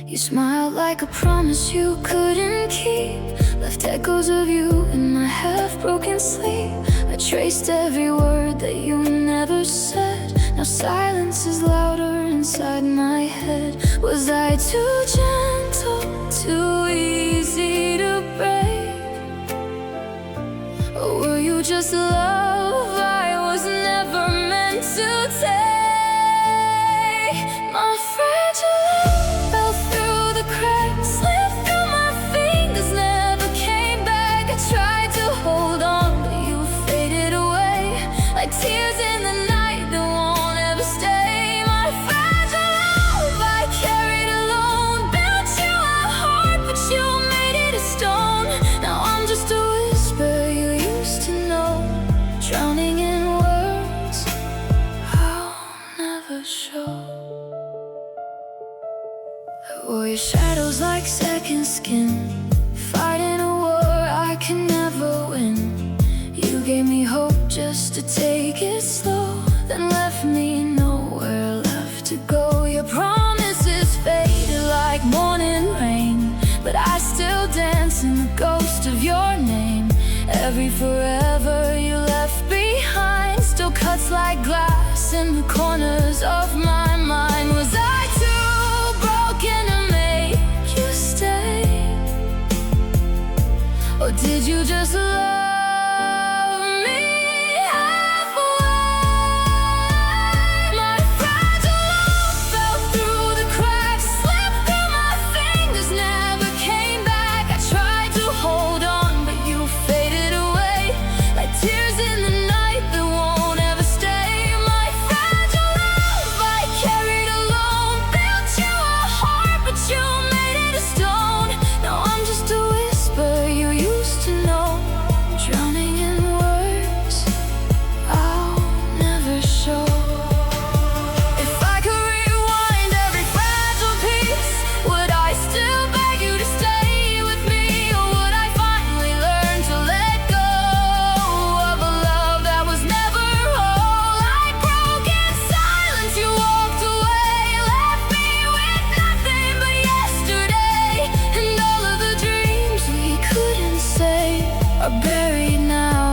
You smiled like a promise you couldn't keep, left echoes of you in my half-broken sleep. I traced every word that you never said. Now silence is louder inside my head. Was I too gentle, too easy to break? Or were you just love I was never meant to take? My fragile love fell through the cracks, slipped through my fingers, never came back. I tried to hold on, but you faded away like tears in the night that won't ever stay. My fragile love I carried alone, built you a heart, but you made it of stone. Now I'm just a whisper you used to know, drowning in words I'll never show. I wore your shadows like second skin, fighting a war I can never win. You gave me hope just to take it slow, then left me nowhere left to go. Your promises faded like morning rain, but I still dance in the ghost of your name. Every forever you left behind still cuts like glass in the corners of my mind. Was I too broken to make you stay? Or did you just love me halfway? My fragile love fell through the cracks, slipped through my fingers, never came back. I tried to hold on, but you faded away like tears in the night that won't ever stay. My fragile love I carried alone, built you a heart, but you made it of stone. Now I'm just a whisper you used to know, drowning in words I'll never show. If I could rewind every fragile piece, would I still beg you to stay with me? Or would I finally learn to let go of a love that was never whole? Like broken silence you walked away, left me with nothing but yesterday. And all of the dreams we couldn't say are buried now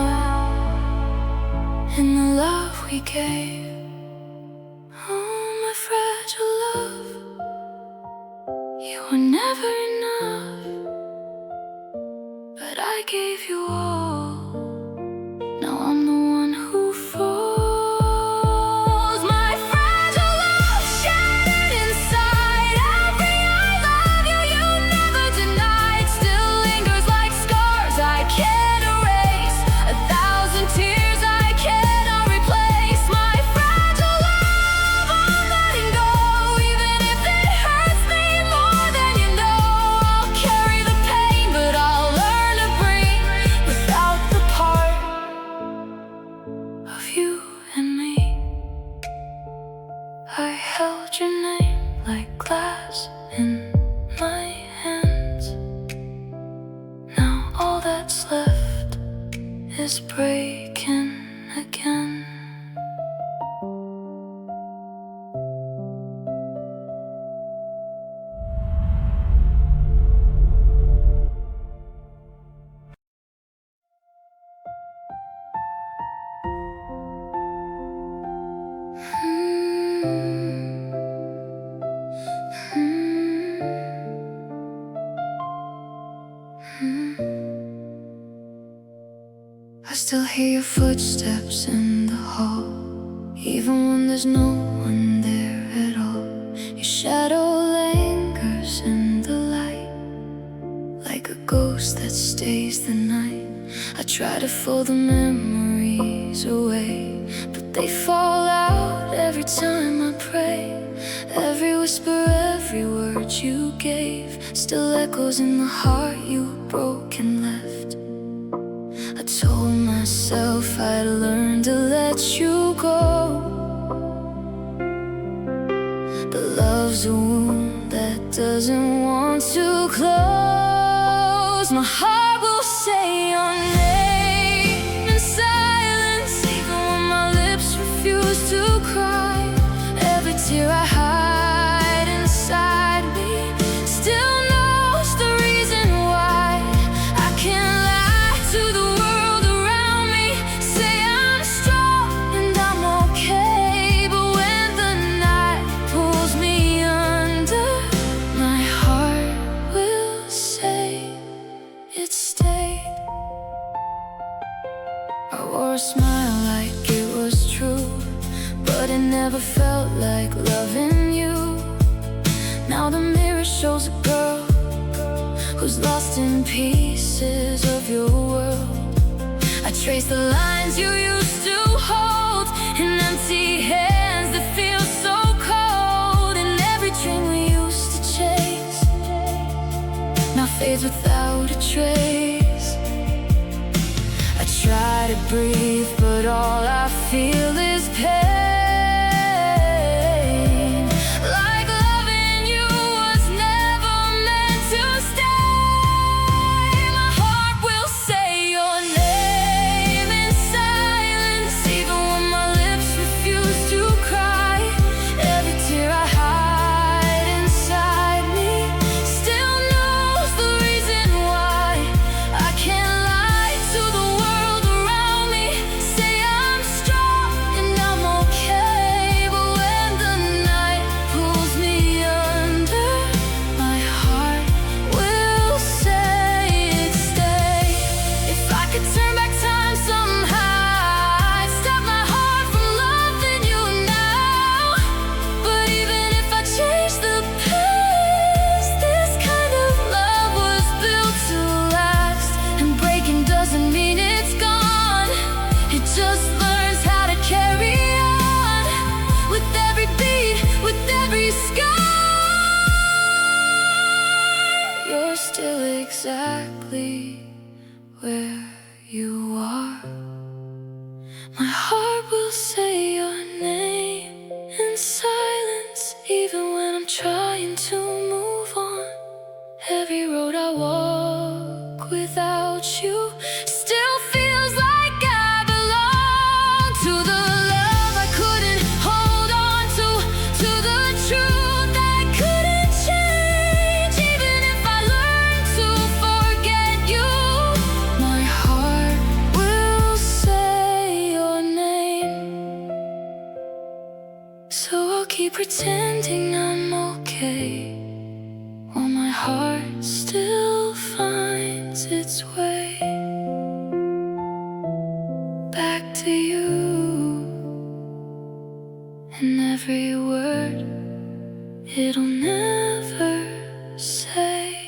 in the love we gave. Oh, my fragile love, you were never enough, but I gave you all. Now I'm the one who falls. My fragile love shattered inside. Every I love you, you never denied, still lingers like scars I can't erase, 1,000 tears I cannot replace. My fragile love, I'm letting go, even if it hurts me more than you know. I'll carry the pain, but I'll learn to breathe without the part of you and me. I held your name like glass in my hands. Now all that's left is breaking again. I still hear your footsteps in the hall, even when there's no one there at all. Your shadow lingers in the light, like a ghost that stays the night. I try to fold the memories away, but they fall out every time I pray. Every whisper, every word you gave still echoes in the heart you broke and left. I told myself I'd learn to let you go, but love's a wound that doesn't want to close. My heart will say your name in silence, even when my lips refuse to cry. Every tear I hide inside me still knows the reason why. I can't lie to the world around me, say I wore a smile like it was true, but it never felt like loving you. Now the mirror shows a girl who's lost in pieces of your world. I trace the lines you used to hold in empty hands that feel so cold, and every dream we used to chase now fades without a trace. I try to breathe, but all I feel is pain. Still exactly where you are. My heart will say your name in silence, even when I'm trying to move on. Every road I walk without you still feels like I belong to the love I couldn't hold on to the truth I couldn't change. Even if I learn to forget you, my heart will say your name. So I'll keep pretending I'm okay, while my heart still finds its way back to you. And every word it'll never say.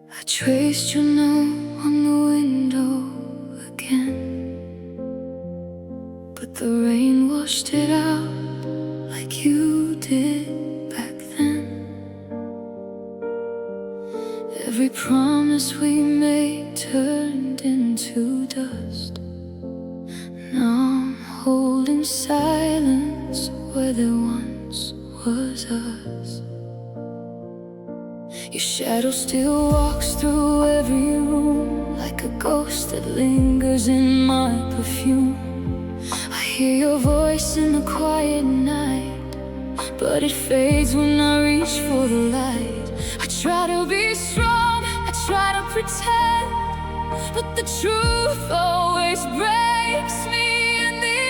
I traced your note on the window again, but the rain washed it out like you did back then. Every promise we made turned into dust. Now I'm holding silence where there once was us. Your shadow still walks through every room, like a ghost that lingers in my perfume. I hear your voice in the quiet night, but it fades when I reach for the light. I try to be strong, I try to pretend, but the truth always breaks me in the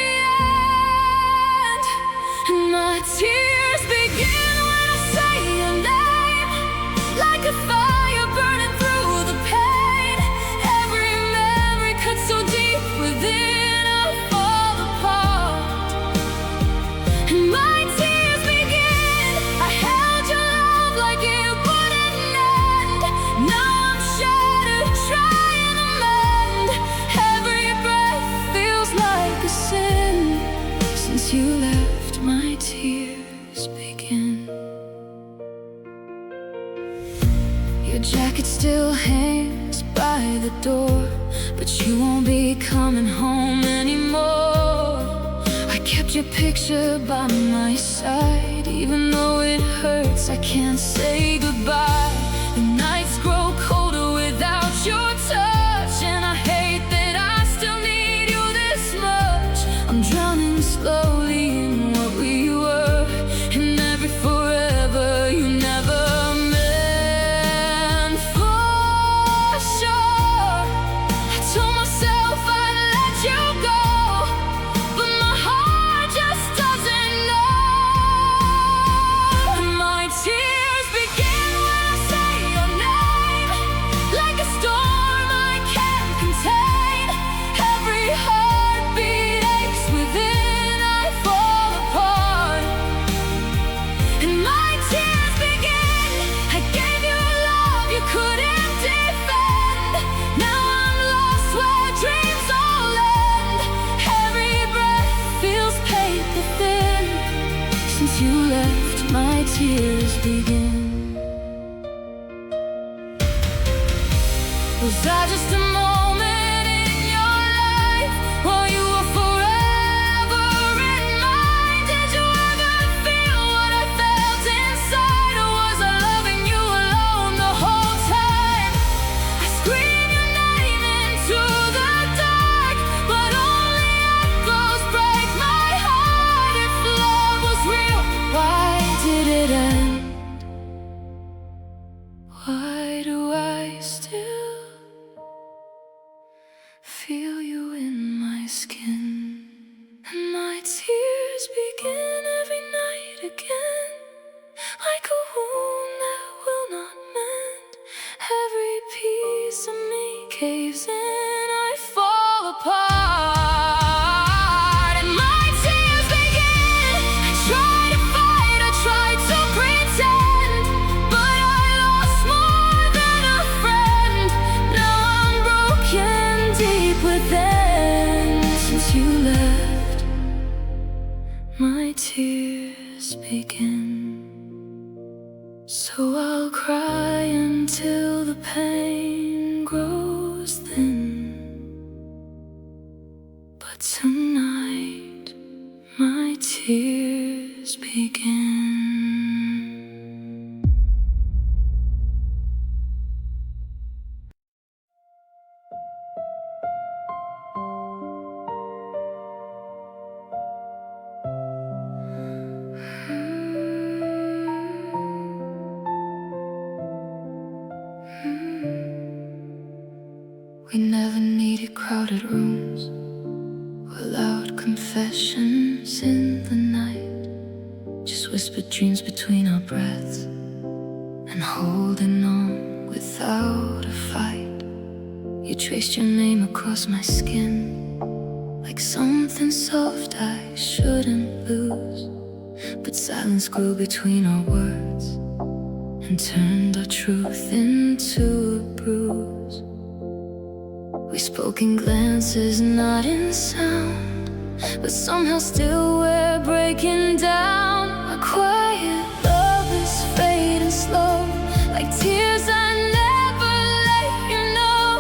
end. And my tears begin when I say your name, like a fire burning through the pain. Every memory cuts so deep within, I fall apart. And my tears begin, I held your love like it wouldn't end. Now I'm shattered, trying to mend. Every breath feels like a sin. Since you left, my tears begin. Your jacket still hangs by the door, but you won't be coming home anymore. I kept your picture by my side, even though it hurts, I can't say goodbye. The nights grow colder without your touch, and I hate that I still need you this much. I'm drowning slowly in what we were, and every forever you tears begin. Was that just a moment in your life, while you were forever in mine? Did you ever feel what I felt inside, or was I loving you alone the whole time? I screamed your name into the dark, but only echoes break my heart. If love was real, why did it end? Why do I still feel you in my skin? And my tears begin every night again, like a wound that will not mend. Every piece of me caves in, I fall apart. And my tears begin. I try to fight, I try to pretend, but I lost more than a friend. Now I'm broken deep within. Since you left, my tears begin. So I'll cry until the pain grows thin. But tonight, my tears begin. We never needed crowded rooms or loud confessions in the night, just whispered dreams between our breaths and holding on without a fight. You traced your name across my skin like something soft I shouldn't lose, but silence grew between our words and turned our truth into a bruise. We spoke in glances, not in sound, but somehow still we're breaking down. Our quiet love is fading slow, like tears I never let you know.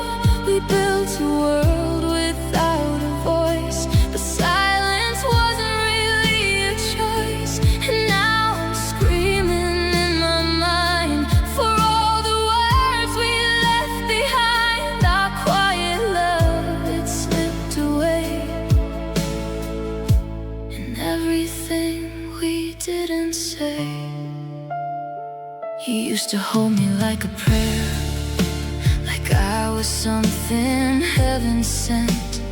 We built a world without a voice, but silence wasn't really a choice. And now I'm screaming in my mind for all the words we left behind. Our quiet love, it slipped away, and everything we didn't say. You used to hold me like a prayer, like I was something heaven sent.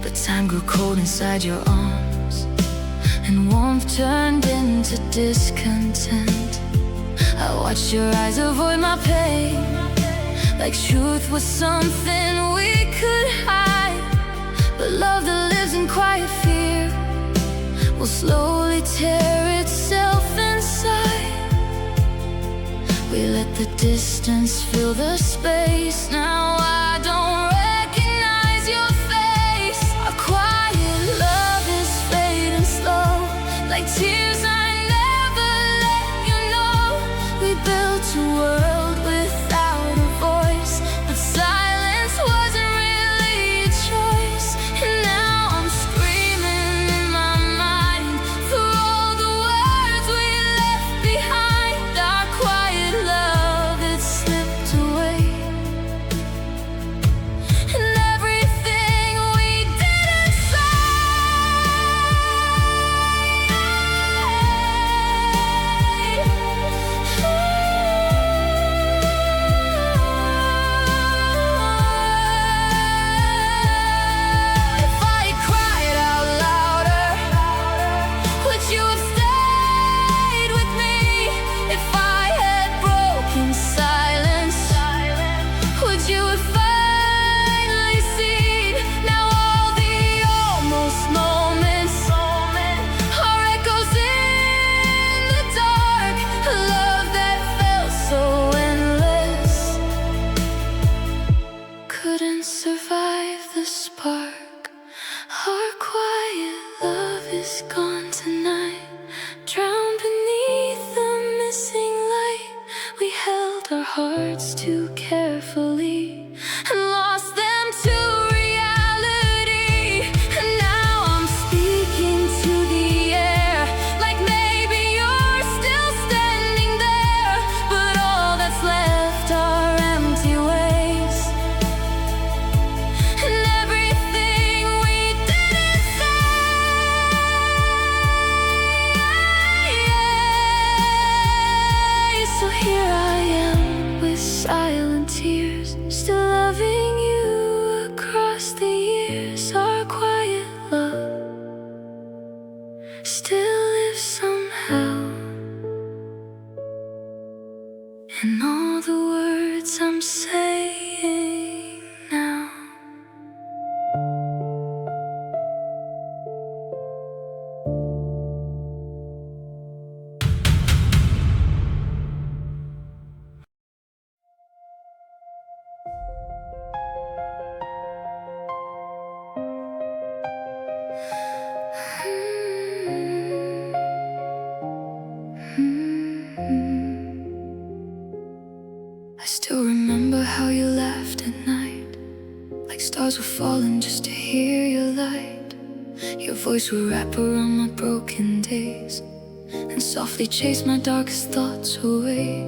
But time grew cold inside your arms, and warmth turned into discontent. I watched your eyes avoid my pain, like truth was something we could hide. But love that lives in quiet fear will slowly tear itself inside. We let the distance fill the space. Now I don't recognize your face. Our quiet love is fading slow, like tears I never let you know. We built a world without a voice, but silence wasn't really a choice. And now I'm screaming in my mind for all the words we left behind. Our quiet love, it slipped away, hearts too carefully and lost them to reality. And now I'm speaking to the air, like maybe you're still standing there, but all that's left are empty ways, and everything we didn't say. So here I am with silent tears, still loving you across the years. Our quiet love still lives somehow in all the words I'm saying now. I still remember how you laughed at night, like stars were falling just to hear your light. Your voice would wrap around my broken days and softly chase my darkest thoughts away.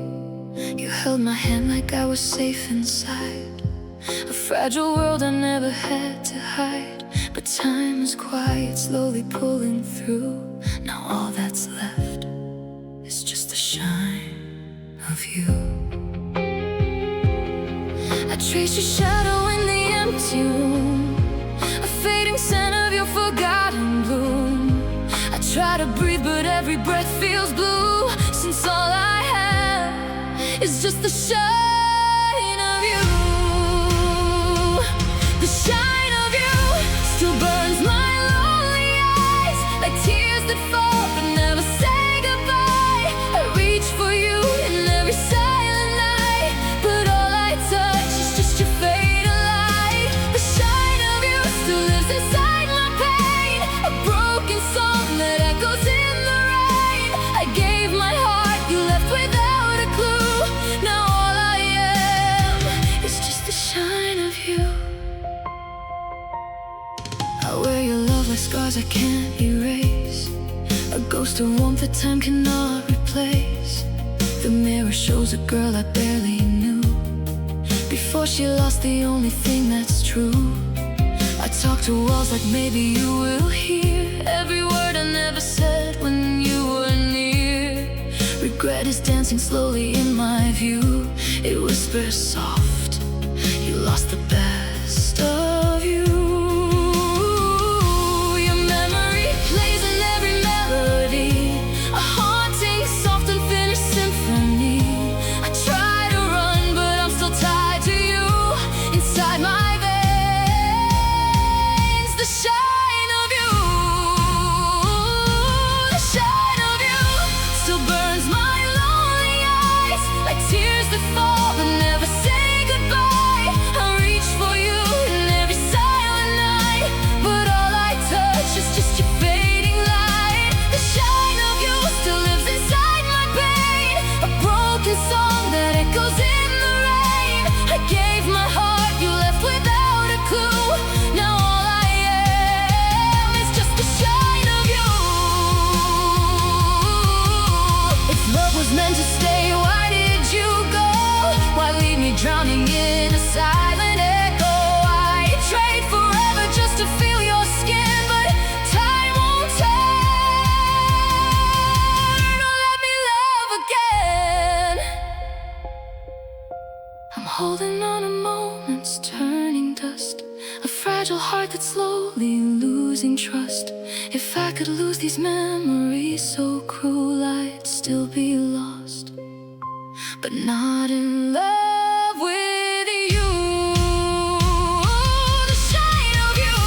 You held my hand like I was safe inside a fragile world I never had to hide. But time is quiet, slowly pulling through. Now all that's left is just the shine of you. I trace your shadow in the empty room, a fading scent of your forgotten bloom. I try to breathe, but every breath feels blue, since all I have is just the shine of you. The shine of you still burns my lonely eyes, like tears that fall but never say goodbye. I reach for you in every silent night, but all I touch is just your fading light. The shine of you still lives inside my pain, a broken song that echoes in the rain. I gave my heart, you left without a clue. Now all I am is just the shine of you. I wear your love like scars I can't erase, a ghost of warmth that time cannot replace. The mirror shows a girl I barely knew, before she lost the only thing that's true. I talk to walls like maybe you will hear every word I never said when you were near. Regret is dancing slowly in my view. It whispers soft, you lost the best of you. Your memory plays in every melody, a haunting, soft and finished symphony. I try to run, but I'm still tied to you inside my veins. The shine of you, the shine of you still burns my lonely eyes, like tears that fall but never say goodbye. I reach for you in every silent night, but all I touch is just your fading light. The shine of you still lives inside my pain, a broken song that echoes in the rain. I gave my heart, you left without a clue. Now all I am is just the shine of you. If love was meant to stay, why did you go? Why leave me drowning in a silent echo? I trade forever just to feel your skin, but time won't turn or let me love again. I'm holding on to moments turning dust, a fragile heart that's slowly losing trust. If I could lose these memories so cruel, I'd still be lost, but not in love with you. The shine of you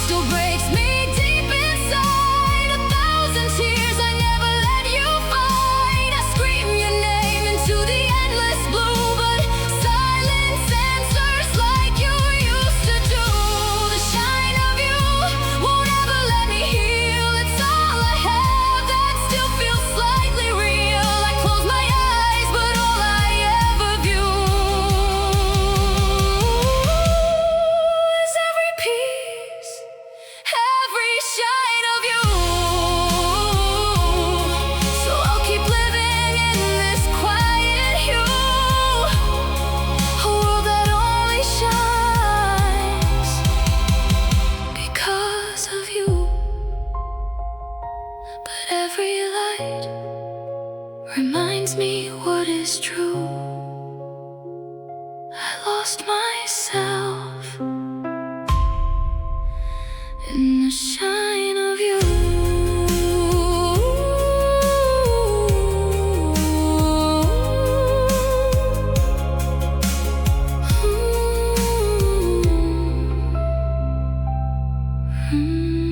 still breaks me deep inside, a thousand tears I never let you find. I scream your name into the endless blue, but silence answers like you used to do. The shine of you won't ever let me heal. It's all I have that still feels slightly real. I close my eyes, but all I ever view me what is true. I lost myself in the shine of you. Mm.